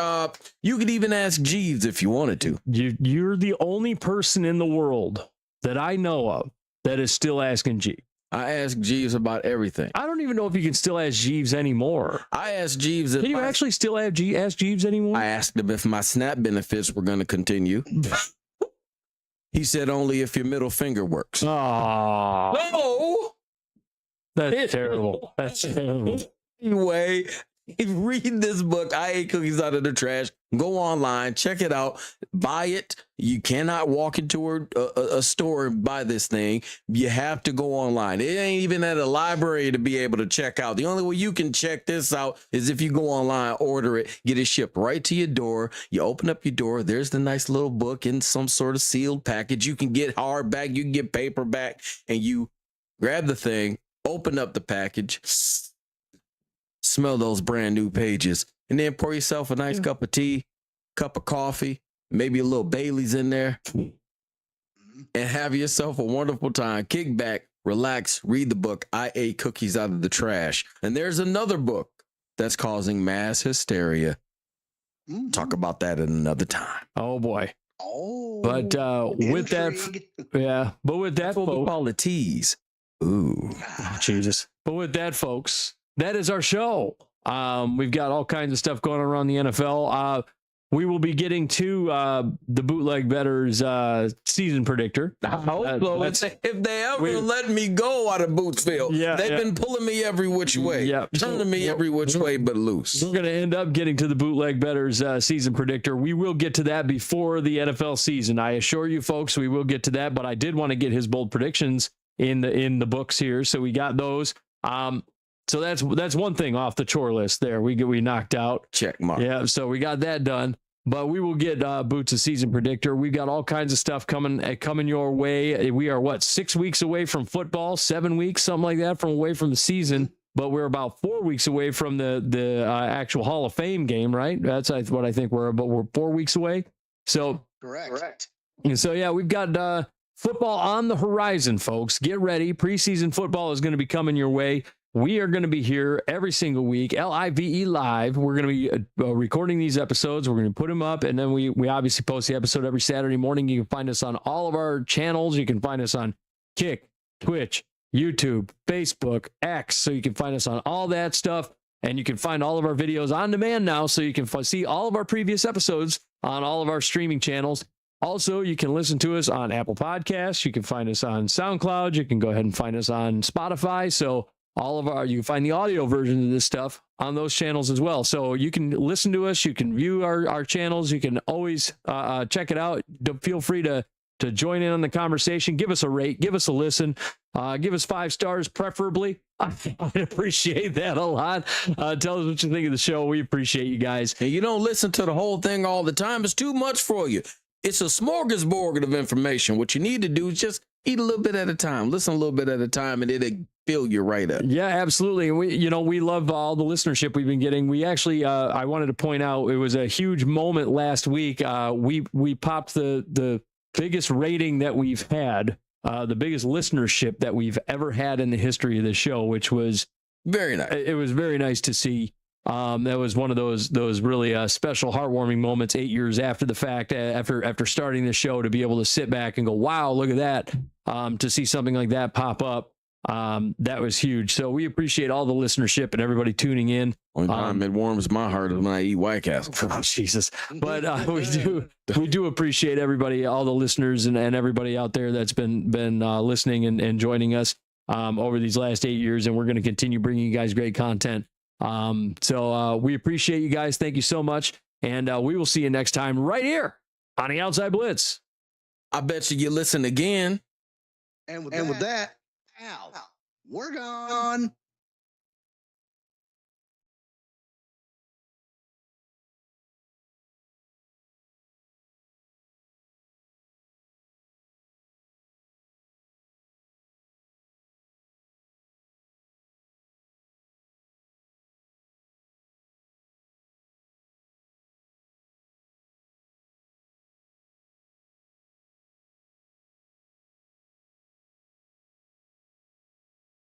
D: You could even ask Jeeves if you wanted to.
B: You're the only person in the world that I know of that is still asking Jeeves.
D: I ask Jeeves about everything.
B: I don't even know if you can still ask Jeeves anymore.
D: I asked Jeeves.
B: Can you actually still ask Jeeves anymore?
D: I asked him if my SNAP benefits were going to continue. He said only if your middle finger works.
B: Oh
D: no.
B: That's terrible. That's terrible.
D: Anyway, read this book, I Ate Cookies Out of the Trash. Go online, check it out, buy it. You cannot walk into a store and buy this thing. You have to go online. It ain't even at a library to be able to check out. The only way you can check this out is if you go online, order it, get it shipped right to your door. You open up your door. There's the nice little book in some sort of sealed package. You can get hardback, you can get paperback, and you grab the thing, open up the package, smell those brand new pages, and then pour yourself a nice cup of tea, cup of coffee, maybe a little Bailey's in there, and have yourself a wonderful time. Kick back, relax, read the book, I Ate Cookies Out of the Trash. And there's another book that's causing mass hysteria. Talk about that at another time.
B: Oh, boy.
A: Oh,
B: but with that, yeah, but with that,
D: folks, we call it tease. Ooh,
B: oh, Jesus. But with that, folks, that is our show. We've got all kinds of stuff going on around the NFL. We will be getting to the Bootleg Bettors season predictor.
D: I hope so. If they ever let me go out of Bootsville, they've been pulling me every which way, turning me every which way but loose.
B: We're going to end up getting to the Bootleg Bettors season predictor. We will get to that before the NFL season. I assure you, folks, we will get to that. But I did want to get his bold predictions in the books here, so we got those. So that's one thing off the chore list there. We knocked out.
D: Check mark.
B: Yeah, so we got that done. But we will get Boots a season predictor. We've got all kinds of stuff coming your way. We are 6 weeks away from football, 7 weeks, something like that, away from the season. But we're about 4 weeks away from the actual Hall of Fame game, right? That's what I think we're 4 weeks away. So
A: correct.
B: And so yeah, we've got football on the horizon, folks. Get ready. Preseason football is going to be coming your way. We are going to be here every single week, LIVE live. We're going to be recording these episodes. We're going to put them up, and then we obviously post the episode every Saturday morning. You can find us on all of our channels. You can find us on Kick, Twitch, YouTube, Facebook, X. So you can find us on all that stuff, and you can find all of our videos on demand now, so you can see all of our previous episodes on all of our streaming channels. Also, you can listen to us on Apple Podcasts. You can find us on SoundCloud. You can go ahead and find us on Spotify. So you can find the audio version of this stuff on those channels as well. So you can listen to us. You can view our channels. You can always check it out. Feel free to join in on the conversation. Give us a rate. Give us a listen. Give us 5 stars, preferably. I'd appreciate that a lot. Tell us what you think of the show. We appreciate you guys.
D: And you don't listen to the whole thing all the time. It's too much for you. It's a smorgasbord of information. What you need to do is just eat a little bit at a time. Listen a little bit at a time, and it'll fill you right up.
B: Yeah, absolutely. We love all the listenership we've been getting. We actually, I wanted to point out, it was a huge moment last week. We popped the biggest rating that we've had, the biggest listenership that we've ever had in the history of the show, which was
D: very nice.
B: It was very nice to see. That was one of those really special, heartwarming moments 8 years after the fact, after starting the show, to be able to sit back and go, wow, look at that. To see something like that pop up. That was huge. So we appreciate all the listenership and everybody tuning in.
D: Only time it warms my heart is when I eat White Castle.
B: Oh, Jesus. But we do appreciate everybody, all the listeners and everybody out there that's been listening and joining us over these last 8 years. And we're going to continue bringing you guys great content. So we appreciate you guys. Thank you so much. And we will see you next time right here on the Outside Blitz.
D: I bet you listen again.
A: And with that, we're gone.